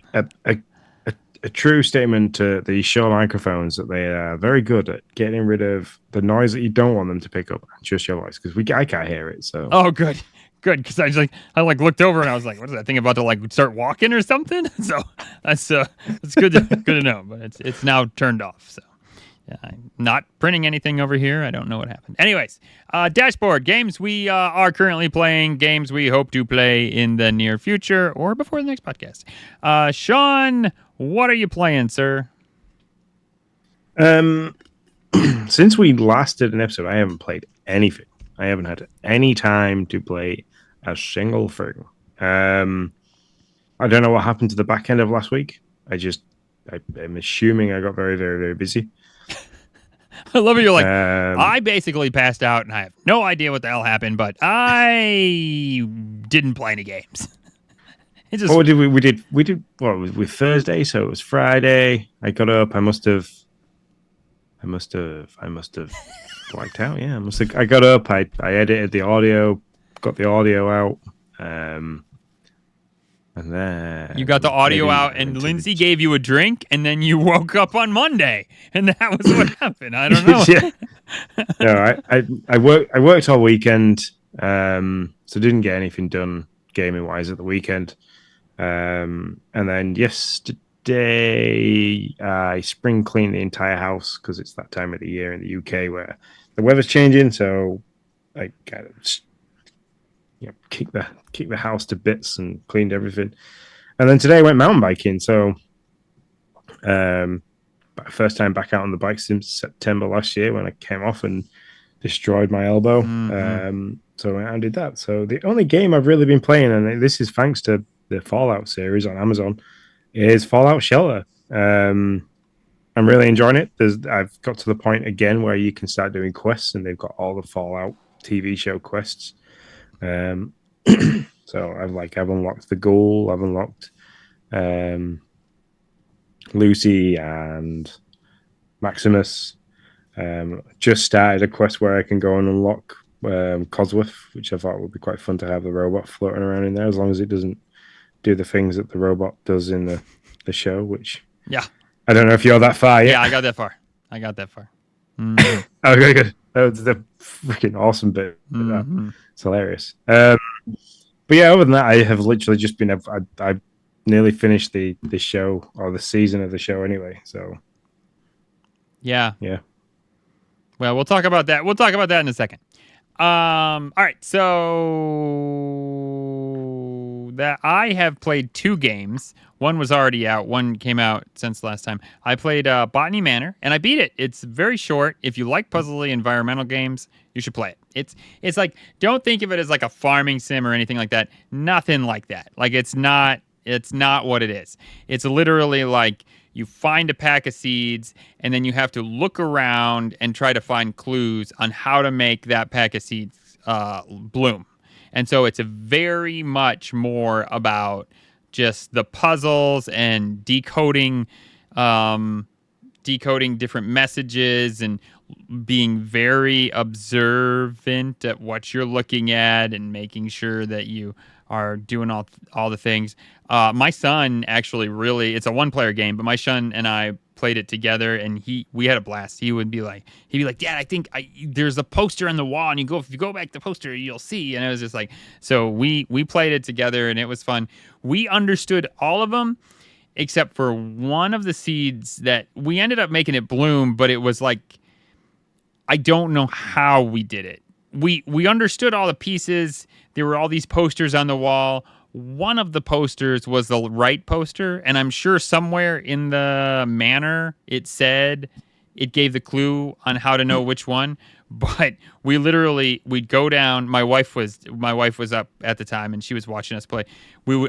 true statement to the Shure microphones, that they are very good at getting rid of the noise that you don't want them to pick up, just your voice, because I can't hear it. So good, because I looked over and I was like, what is that thing about to like start walking or something? So that's good to know, but it's now turned off. So yeah, I'm not printing anything over here. I don't know what happened. Anyways, dashboard games we are currently playing, games we hope to play in the near future or before the next podcast. Sean, what are you playing, sir? Since we last did an episode, I haven't played anything. I haven't had any time to play a single thing. I don't know what happened to the back end of last week. I'm assuming I got very, very, very busy. I love it. You're like, I basically passed out and I have no idea what the hell happened, but I didn't play any games. What did we did what was with Thursday, so it was Friday. I got up. I must have blacked out. Yeah, I got up. I edited the audio, got the audio out, and then you got the audio out, and Lindsay gave you a drink, and then you woke up on Monday, and that was what happened. I don't know. Yeah. No, I worked all weekend, so didn't get anything done gaming wise at the weekend. And then yesterday, I spring cleaned the entire house because it's that time of the year in the UK where the weather's changing. So I kind of kicked the house to bits and cleaned everything. And then today I went mountain biking. So first time back out on the bike since September last year when I came off and destroyed my elbow. Mm-hmm. So I did that. So the only game I've really been playing, and this is thanks to the Fallout series on Amazon, is Fallout Shelter. I'm really enjoying it. I've got to the point again where you can start doing quests, and they've got all the Fallout TV show quests. So I've unlocked the Ghoul, I've unlocked Lucy and Maximus. Just started a quest where I can go and unlock Cosworth, which I thought would be quite fun to have the robot floating around in there, as long as it doesn't do the things that the robot does in the show, which I don't know if you're that far yet. Yeah, I got that far. Mm-hmm. Okay, good. That was the freaking awesome bit. Mm-hmm. It's hilarious. But yeah, other than that, I have literally just been. I nearly finished the show, or the season of the show anyway. So yeah. Well, we'll talk about that. We'll talk about that in a second. All right, so that I have played 2 games. One was already out. One came out since last time. I played Botany Manor, and I beat it. It's very short. If you like puzzly environmental games, you should play it. It's like, don't think of it as like a farming sim or anything like that. Nothing like that. Like it's not what it is. It's literally like you find a pack of seeds, and then you have to look around and try to find clues on how to make that pack of seeds bloom. And so it's a very much more about just the puzzles and decoding different messages and being very observant at what you're looking at and making sure that you are doing all the things. My son actually really, it's a one-player game, but my son and I played it together, and we had a blast. He'd be like, Dad, I think there's a poster on the wall, and if you go back to the poster, you'll see. And it was just like, so we played it together, and it was fun. We understood all of them, except for one of the seeds that we ended up making it bloom, but it was like, I don't know how we did it. We understood all the pieces. There were all these posters on the wall. One of the posters was the right poster, and I'm sure somewhere in the manor it said it gave the clue on how to know which one. But we'd go down. My wife was up at the time, and she was watching us play.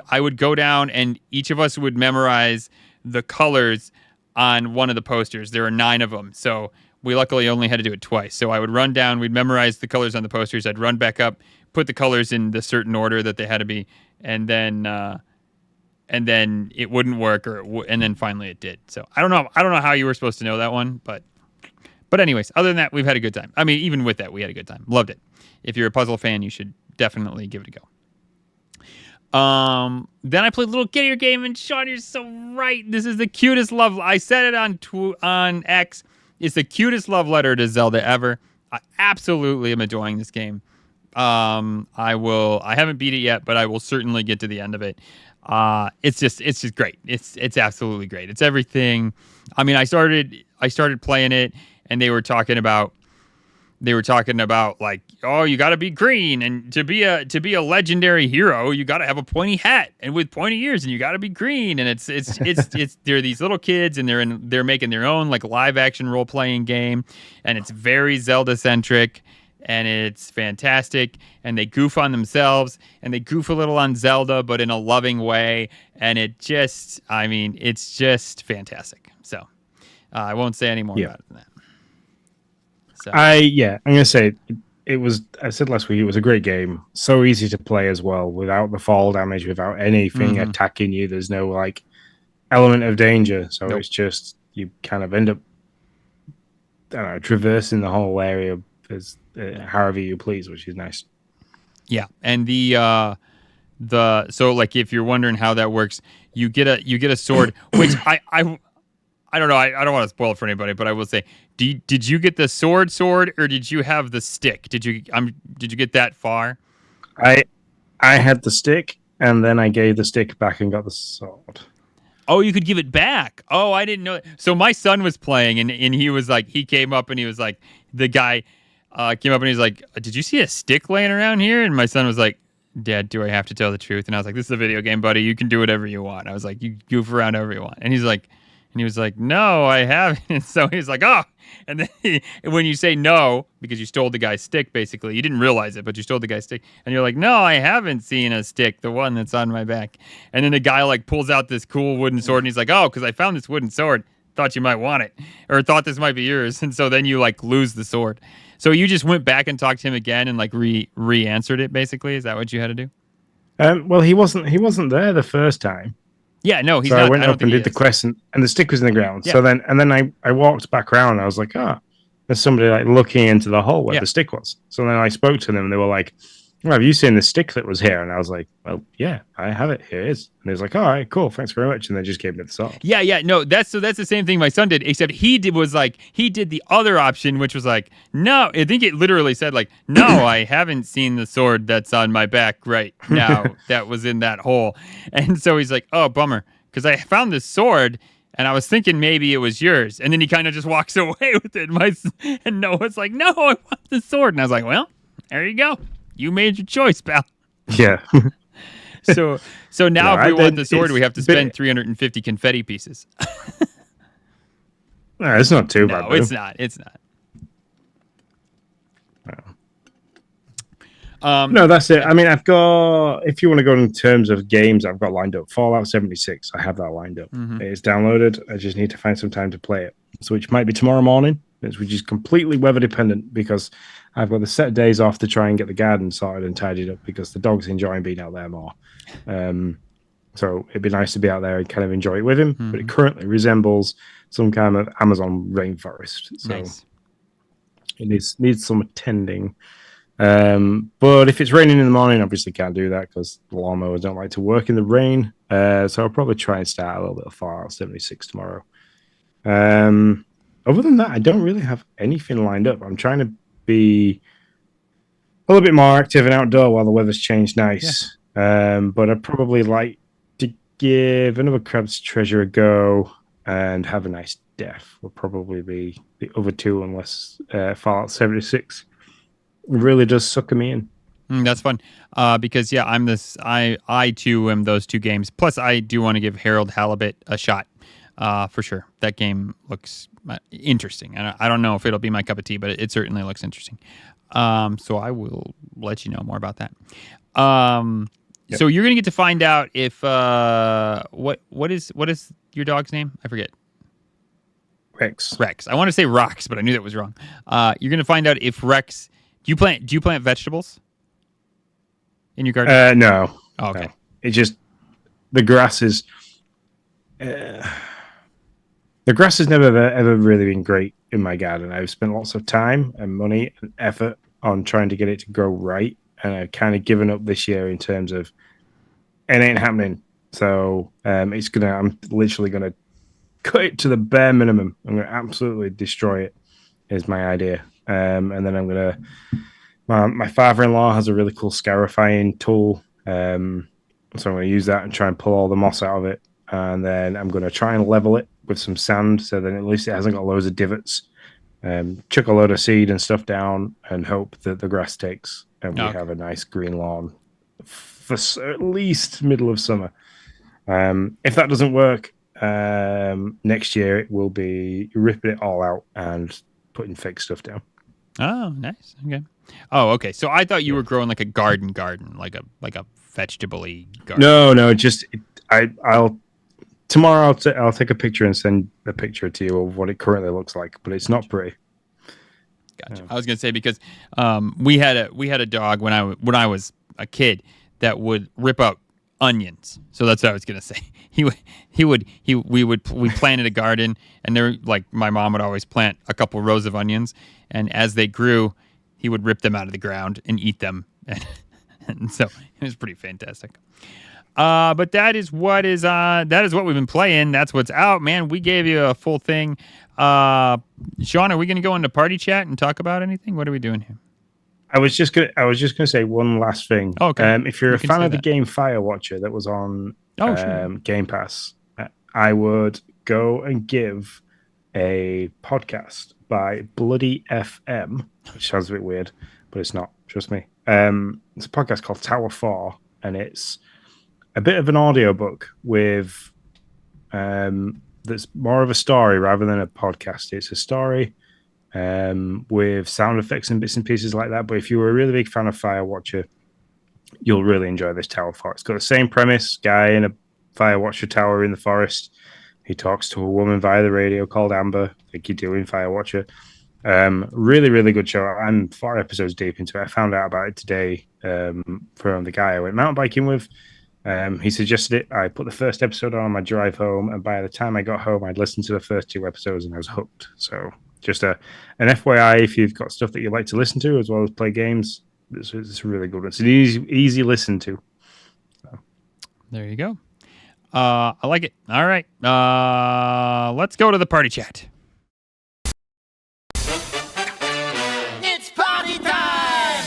I would go down, and each of us would memorize the colors on one of the posters. There were 9 of them, so we luckily only had to do it twice. So I would run down, we'd memorize the colors on the posters. I'd run back up, put the colors in the certain order that they had to be, and then it wouldn't work, and then finally it did. So I don't know how you were supposed to know that one, but anyways, other than that, we've had a good time. I mean, even with that, we had a good time. Loved it. If you're a puzzle fan, you should definitely give it a go. Then I played a little Get Your Game, and Sean, you're so right. This is the cutest love. I said it on X. It's the cutest love letter to Zelda ever. I absolutely am enjoying this game. I haven't beat it yet, but I will certainly get to the end of it. It's just great. It's absolutely great. It's everything. I mean, I started playing it, and they were talking about like, oh, you got to be green, and to be a legendary hero, you got to have a pointy hat and with pointy ears, and you got to be green. And it's they're these little kids, and they're making their own like live action role playing game, and it's very Zelda centric, and it's fantastic. And they goof on themselves, and they goof a little on Zelda, but in a loving way. And it's just fantastic. So I won't say any more about it than that. So. I'm gonna say it was. I said last week it was a great game. So easy to play as well, without the fall damage, without anything attacking you. There's no like element of danger. So It's just you kind of end up, I don't know, traversing the whole area as however you please, which is nice. Yeah, and so like if you're wondering how that works, you get a sword, which I don't know. I don't want to spoil it for anybody, but I will say, did you get the sword, or did you have the stick? Did you get that far? I had the stick, and then I gave the stick back and got the sword. Oh, you could give it back. Oh, I didn't know. So my son was playing, and he was like, he came up and he was like, the guy came up and he was like, did you see a stick laying around here? And my son was like, Dad, do I have to tell the truth? And I was like, this is a video game, buddy. You can do whatever you want. I was like, you goof around however you want. And he was like, no, I haven't. And so he's like, oh. And then when you say no, because you stole the guy's stick, basically, you didn't realize it, but you stole the guy's stick. And you're like, no, I haven't seen a stick, the one that's on my back. And then the guy like pulls out this cool wooden sword, and he's like, oh, because I found this wooden sword. Thought you might want it, or thought this might be yours. And so then you like lose the sword. So you just went back and talked to him again and like re-answered it, basically. Is that what you had to do? Well, he wasn't there the first time. Yeah, no, he's so not. I went up and did the quest, and the stick was in the ground. Yeah. So then I walked back around, and I was like, there's somebody like looking into the hole where the stick was. So then I spoke to them, and they were like, well, have you seen the stick that was here? And I was like, well, yeah, I have it. Here it is. And he was like, all right, cool, thanks very much. And they just gave me the sword. Yeah, no, that's the same thing my son did, except he did the other option, which was like, no, I think it literally said like, no, I haven't seen the sword that's on my back right now that was in that hole. And so he's like, oh, bummer, because I found this sword, and I was thinking maybe it was yours. And then he kind of just walks away with it. And Noah's like, no, I want the sword. And I was like, well, there you go. You made your choice, pal. Yeah. So now if we want the sword, we have to spend 350 confetti pieces. No, it's not too bad. No, it's not. It's not. No, that's it. I mean, I've got, if you want to go in terms of games, I've got lined up Fallout 76. I have that lined up. It's downloaded. I just need to find some time to play it. So, which might be tomorrow morning, which is completely weather dependent because I've got the set days off to try and get the garden sorted and tidied up because the dog's enjoying being out there more. So it'd be nice to be out there and kind of enjoy it with him. But it currently resembles some kind of Amazon rainforest. So Nice. it needs some attending. But if it's raining in the morning, obviously can't do that because the lawnmowers don't like to work in the rain. So I'll probably try and start a little bit of Fallout 76 tomorrow. Other than that, I don't really have anything lined up. I'm trying to be a little bit more active and outdoor while the weather's changed nice. Yeah. But I'd probably like to give another Crab's Treasure a go and have a nice death. Will probably be the other two unless Fallout 76 really does sucker me in. That's fun. Because I too am those two games. Plus I do want to give Harold Halibut a shot. For sure. That game looks interesting. I don't know if it'll be my cup of tea, but it certainly looks interesting. So I will let you know more about that. Yep. So you're going to get to find out if what is your dog's name? I forget. Rex. I want to say Rox, but I knew that was wrong. You're going to find out if Rex. Do you plant vegetables in your garden? No. Oh, okay. No. It just the grass is. The grass has never ever really been great in my garden. I've spent lots of time and money and effort on trying to get it to grow right, and I've kind of given up this year in terms of it ain't happening. So I'm literally gonna cut it to the bare minimum. I'm gonna absolutely destroy it. Is my idea, and then I'm gonna. My father-in-law has a really cool scarifying tool, so I'm gonna use that and try and pull all the moss out of it, and then I'm gonna try and level it with some sand, so then at least it hasn't got loads of divots. Chuck a load of seed and stuff down, and hope that the grass takes, and we have a nice green lawn for at least middle of summer. If that doesn't work, next year it will be ripping it all out and putting fake stuff down. Oh, nice. Okay. Oh, okay. So I thought you were growing like a garden, like a vegetable-y garden. No, just I'll. Tomorrow I'll take a picture and send a picture to you of what it currently looks like, but it's not pretty. Gotcha. I was gonna say because we had a dog when I was a kid that would rip out onions. So that's what I was gonna say. We planted a garden, and there, like, my mom would always plant a couple rows of onions, and as they grew, he would rip them out of the ground and eat them, and so it was pretty fantastic. But that is what we've been playing. That's what's out, man. We gave you a full thing. Sean, are we going to go into party chat and talk about anything? What are we doing here? I was just gonna say one last thing. Okay. If you're a fan of the game Firewatcher that was on Game Pass, I would go and give a podcast by Bloody FM, which sounds a bit weird, but it's not. Trust me. It's a podcast called Tower 4, and it's a bit of an audiobook with that's more of a story rather than a podcast. It's a story with sound effects and bits and pieces like that. But if you were a really big fan of Firewatcher, you'll really enjoy this Tower 4. It's got the same premise: guy in a Firewatcher tower in the forest. He talks to a woman via the radio called Amber, like you do in Firewatcher. Really, really good show. I'm 4 episodes deep into it. I found out about it today from the guy I went mountain biking with. He suggested it. I put the first episode on my drive home, and by the time I got home, I'd listened to the first 2 episodes and I was hooked. So just an FYI, if you've got stuff that you like to listen to as well as play games, it's a really good one. It's an easy listen to. So. There you go. I like it. All right. Let's go to the party chat. It's party time!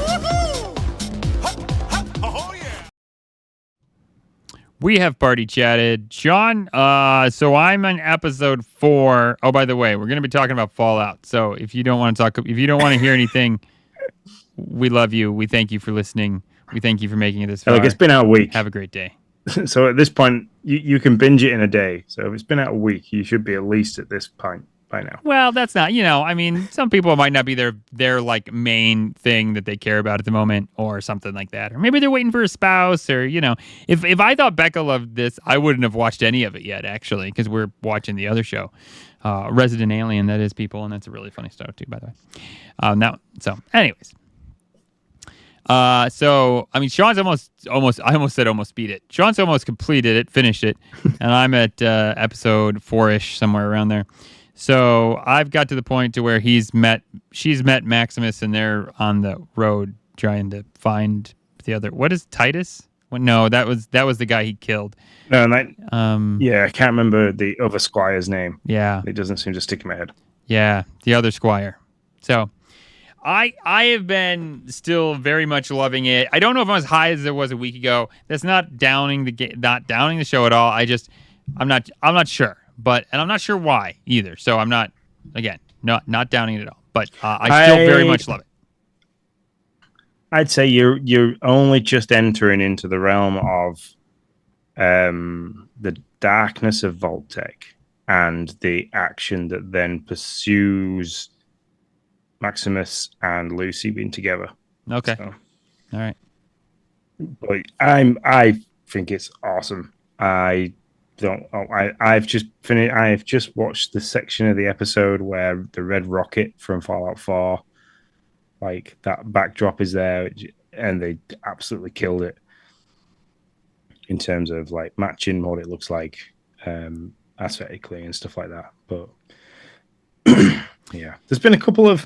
Woohoo! Oh, yeah! We have party chatted. Sean, so I'm on episode 4. Oh, by the way, we're going to be talking about Fallout. So if you don't want to hear anything, we love you. We thank you for listening. We thank you for making it this far. Like, it's been out a week. Have a great day. So at this point, you can binge it in a day. So if it's been out a week, you should be at least at this point by now. Well, that's not, I mean, some people might not be their like main thing that they care about at the moment or something like that. Or maybe they're waiting for a spouse or, if I thought Becca loved this, I wouldn't have watched any of it yet, actually, because we're watching the other show, Resident Alien, that is people, and that's a really funny show too, by the way. So anyways. So I mean, Sean's almost beat it. Sean's almost completed it, finished it, and I'm at episode 4-ish, somewhere around there. So I've got to the point to where she's met Maximus, and they're on the road trying to find the other. What is Titus? Well, no, that was the guy he killed. No, yeah, I can't remember the other squire's name. Yeah, it doesn't seem to stick in my head. Yeah, the other squire. So. I have been still very much loving it. I don't know if I'm as high as it was a week ago. That's not downing the show at all. I'm not sure, and I'm not sure why either. So I'm not downing it at all. But I still very much love it. I'd say you're only just entering into the realm of the darkness of Vault-Tec and the action that then pursues Maximus and Lucy being together. Okay. So, all right. But I think it's awesome. I've just finished. I've just watched the section of the episode where the red rocket from Fallout 4, like that backdrop is there, and they absolutely killed it in terms of like matching what it looks like aesthetically and stuff like that. But yeah, there's been a couple of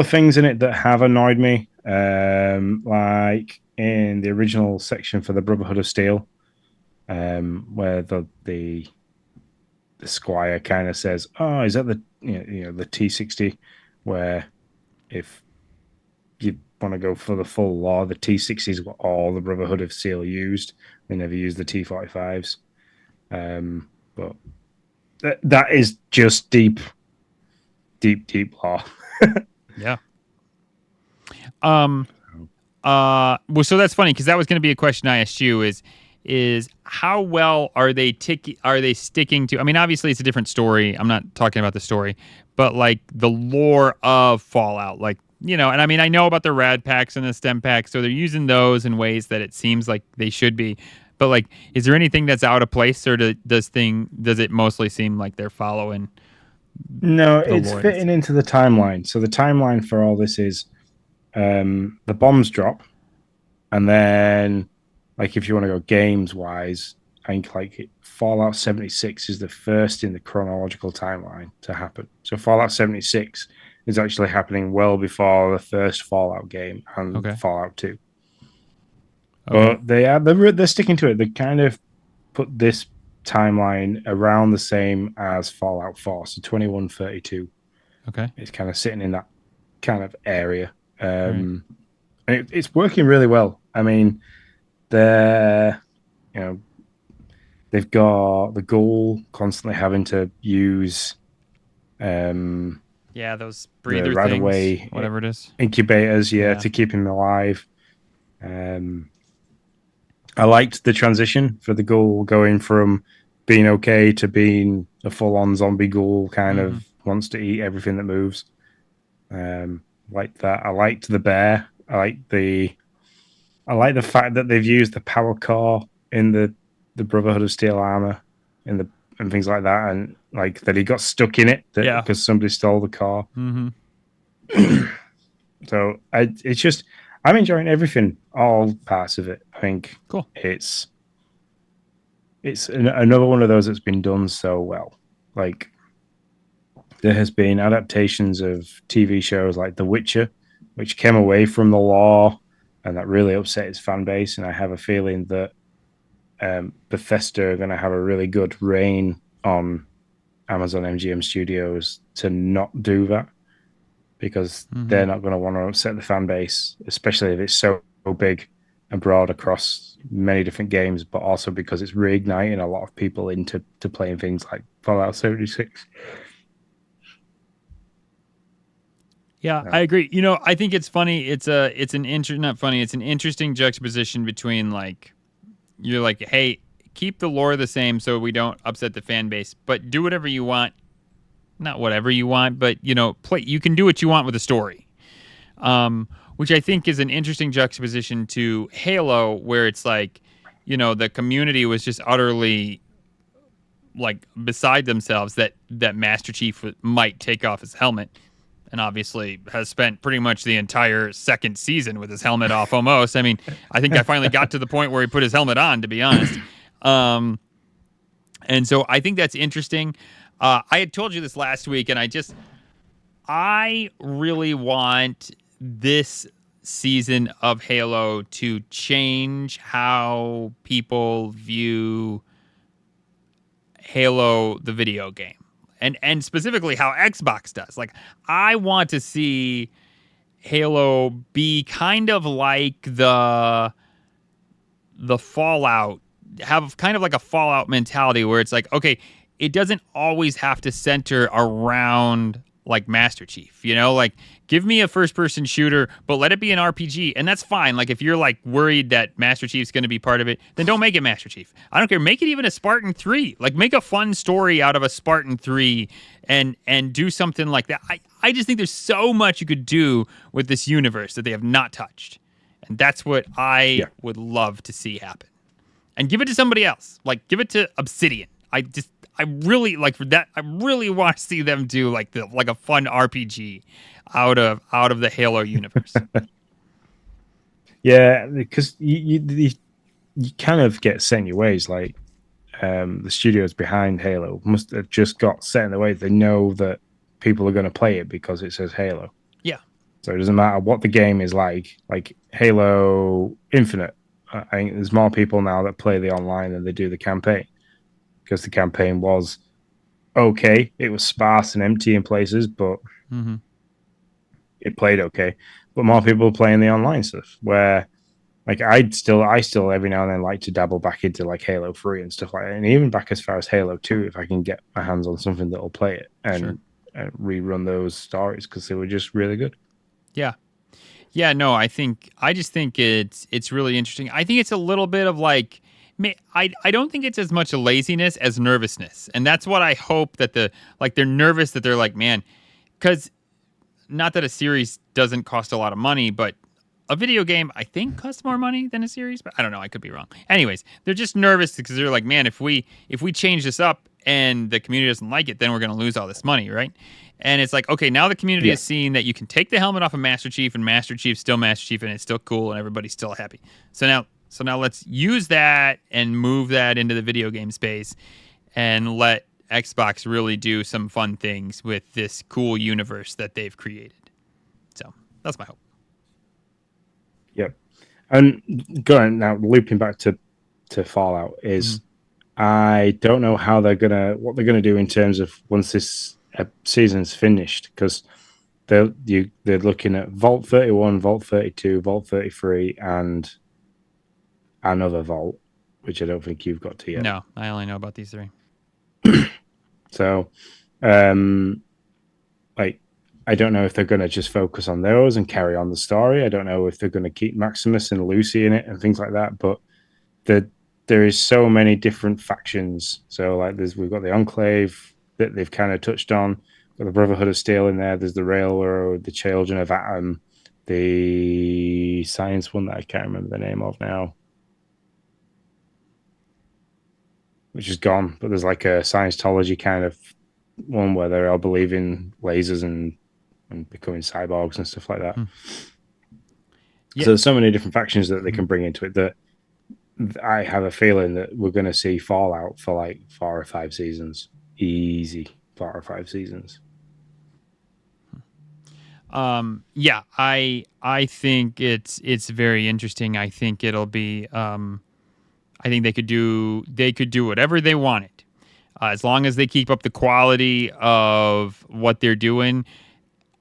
things in it that have annoyed me, like in the original section for the Brotherhood of Steel, where the squire kind of says, "Oh, is that the the T60?" Where if you want to go for the full law, the T60 is what all the Brotherhood of Steel used. They never used the T45s, but that is just deep law. Yeah. Well, so that's funny because that was going to be a question I asked you is how well are they sticking to? I mean, obviously it's a different story. I'm not talking about the story, but like the lore of Fallout, like and I mean I know about the rad packs and the stem packs, so they're using those in ways that it seems like they should be. But like, is there anything that's out of place, or does it mostly seem like they're following? No, it's fitting into the timeline. So the timeline for all this is the bombs drop, and then like if you want to go games wise, I think like Fallout 76 is the first in the chronological timeline to happen. So Fallout 76 is actually happening well before the first Fallout game and Fallout 2. Okay. But they're sticking to it. They kind of put this timeline around the same as Fallout 4, so 2132. Okay, it's kind of sitting in that kind of area. And it's working really well. I mean, they've got the Ghoul constantly having to use those breather right things, away whatever it is, incubators, to keep him alive. I liked the transition for the Ghoul going from being okay to being a full-on zombie Ghoul, kind of wants to eat everything that moves. Like that. I liked the bear. I like the fact that they've used the power core in the Brotherhood of Steel armor and things like that, and like that he got stuck in it because somebody stole the car. So it's just I'm enjoying everything, all parts of it. I think cool. It's another one of those that's been done so well. Like there has been adaptations of TV shows like The Witcher, which came away from the lore, and that really upset its fan base. And I have a feeling that Bethesda are going to have a really good reign on Amazon MGM Studios to not do that, because they're not going to want to upset the fan base, especially if it's so big and broad across many different games, but also because it's reigniting a lot of people into playing things like Fallout 76. Yeah, I agree. I think it's funny. It's an interesting juxtaposition between like, you're like, hey, keep the lore the same so we don't upset the fan base, but do whatever you want not whatever you want, but play. You can do what you want with a story, which I think is an interesting juxtaposition to Halo, where it's like, the community was just utterly like beside themselves that Master Chief might take off his helmet, and obviously has spent pretty much the entire second season with his helmet off almost. I mean, I think I finally got to the point where he put his helmet on, to be honest. And so I think that's interesting. I had told you this last week, and I really want this season of Halo to change how people view Halo the video game, and specifically how Xbox does. Like, I want to see Halo be kind of like the Fallout, have kind of like a Fallout mentality where it's like, okay, it doesn't always have to center around like Master Chief, like give me a first person shooter, but let it be an RPG. And that's fine. Like if you're like worried that Master Chief's going to be part of it, then don't make it Master Chief. I don't care. Make it even a Spartan 3, like make a fun story out of a Spartan 3 and do something like that. I just think there's so much you could do with this universe that they have not touched. And that's what I would love to see happen. And give it to somebody else. Like give it to Obsidian. I really like for that. I really want to see them do like a fun RPG out of the Halo universe. Yeah, because you kind of get set in your ways. Like the studios behind Halo must have just got set in the way. They know that people are going to play it because it says Halo. Yeah. So it doesn't matter what the game is like. Like Halo Infinite, I think there's more people now that play the online than they do the campaign. Because the campaign was okay. It was sparse and empty in places, but it played okay. But more people playing the online stuff, where like I still every now and then like to dabble back into like Halo 3 and stuff like that. And even back as far as Halo 2, if I can get my hands on something that'll play it and rerun those stories because they were just really good. Yeah. Yeah, no, I just think it's really interesting. I think it's a little bit of like, I don't think it's as much a laziness as nervousness. And that's what I hope that they're nervous that they're like, man, because not that a series doesn't cost a lot of money, but a video game, I think, costs more money than a series, but I don't know. I could be wrong. Anyways, they're just nervous because they're like, man, if we change this up and the community doesn't like it, then we're going to lose all this money, right? And it's like, okay, now the community is seeing that you can take the helmet off of Master Chief and Master Chief's still Master Chief and it's still cool and everybody's still happy. So now let's use that and move that into the video game space and let Xbox really do some fun things with this cool universe that they've created. So that's my hope. Yep. And going now, looping back to Fallout is I don't know what they're gonna do in terms of once this season's finished, because they're looking at Vault 31, Vault 32, Vault 33, and another Vault, which I don't think you've got to yet. No, I only know about these three. So, like, I don't know if they're going to just focus on those and carry on the story. I don't know if they're going to keep Maximus and Lucy in it and things like that. But there is so many different factions. So, like, we've got the Enclave that they've kind of touched on. Got the Brotherhood of Steel in there. There's the Railroad, the Children of Atom, the science one that I can't remember the name of now, which is gone. But there's like a Scientology kind of one where they all believe in lasers and becoming cyborgs and stuff like that. Yeah. So there's so many different factions that they can bring into it that I have a feeling that we're going to see Fallout for like 4 or 5 seasons. Easy 4 or 5 seasons. Yeah, I think it's very interesting. I think it'll be I think they could do whatever they wanted. As long as they keep up the quality of what they're doing,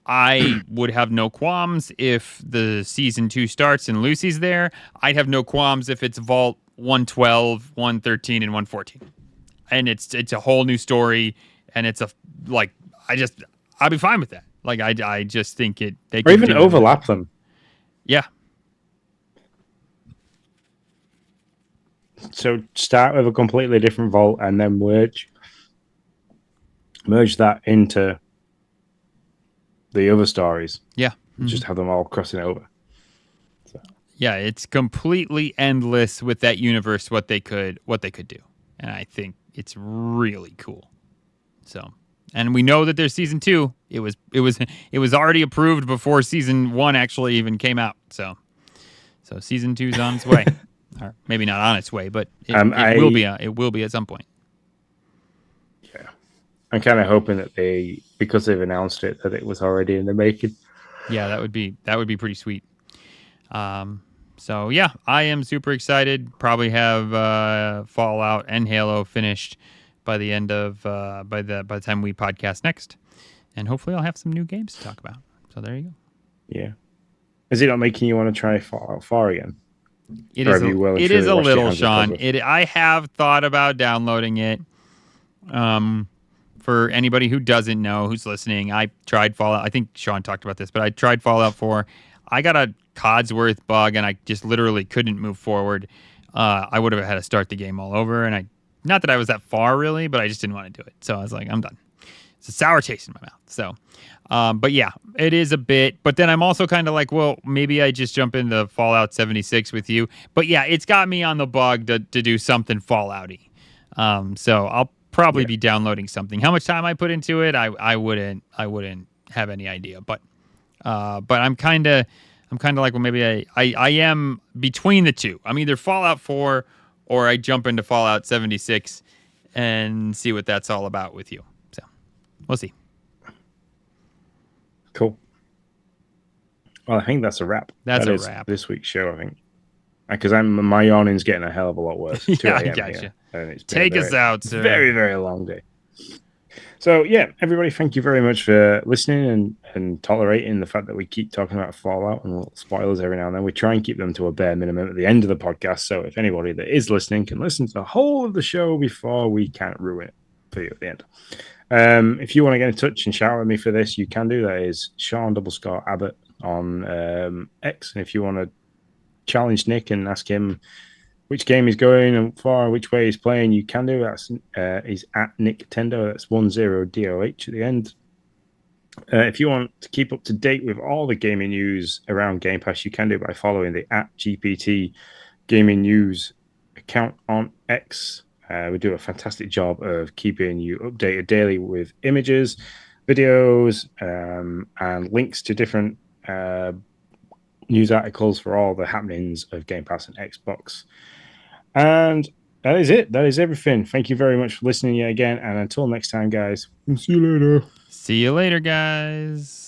I would have no qualms if the season 2 starts and Lucy's there. I'd have no qualms if it's Vault 112, 113, and 114. And it's a whole new story, and it's I'd be fine with that. Like I just think they or even overlap them. Yeah. So start with a completely different Vault and then merge merge that into the other stories. Yeah. Just have them all crossing over. Yeah, it's completely endless with that universe what they could do. And I think it's really cool. So, and we know that there's season 2. It was already approved before season 1 actually even came out. So season 2's on its way. Or maybe not on its way, but it will be it will be at some point. Yeah. I'm kind of hoping that because they've announced it, that it was already in the making. Yeah, that would be pretty sweet. So yeah, I am super excited. Probably have Fallout and Halo finished by the end of by the time we podcast next, and hopefully I'll have some new games to talk about. So there you go. Yeah. Is it not making you want to try Fallout 4 again? It is a little, Sean. I have thought about downloading it. For anybody who doesn't know, who's listening, I tried Fallout. I think Sean talked about this, but I tried Fallout 4. I got a Codsworth bug, and I just literally couldn't move forward. I would have had to start the game all over, and not that I was that far, really, but I just didn't want to do it. So I was like, I'm done. It's a sour taste in my mouth. So, but yeah, it is a bit. But then I'm also kind of like, well, maybe I just jump into Fallout 76 with you. But yeah, it's got me on the bug to do something Fallout-y. So I'll probably be downloading something. How much time I put into it, I wouldn't have any idea. But I'm kind of like, well, maybe I am between the two. I'm either Fallout 4 or I jump into Fallout 76 and see what that's all about with you. So we'll see. Cool. Well, I think that's a wrap. That is a wrap. This week's show, I think. Because my yawning's getting a hell of a lot worse. Yeah, I gotcha. And it's Take us out, sir. Very, very long day. So, yeah, everybody, thank you very much for listening and tolerating the fact that we keep talking about Fallout and little spoilers every now and then. We try and keep them to a bare minimum at the end of the podcast. So if anybody that is listening can listen to the whole of the show before we can't ruin it for you at the end. If you want to get in touch and shout at me for this, you can do. That is Sean_Abbott on X. And if you want to challenge Nick and ask him which game he's going and for, which way he's playing, you can do. That's he's at Nick Tendo. That's 10DOH at the end. If you want to keep up to date with all the gaming news around Game Pass, you can do by following the @GPT Gaming News account on X. We do a fantastic job of keeping you updated daily with images, videos, and links to different news articles for all the happenings of Game Pass and Xbox. And that is it. That is everything. Thank you very much for listening yet again. And until next time, guys, we'll see you later. See you later, guys.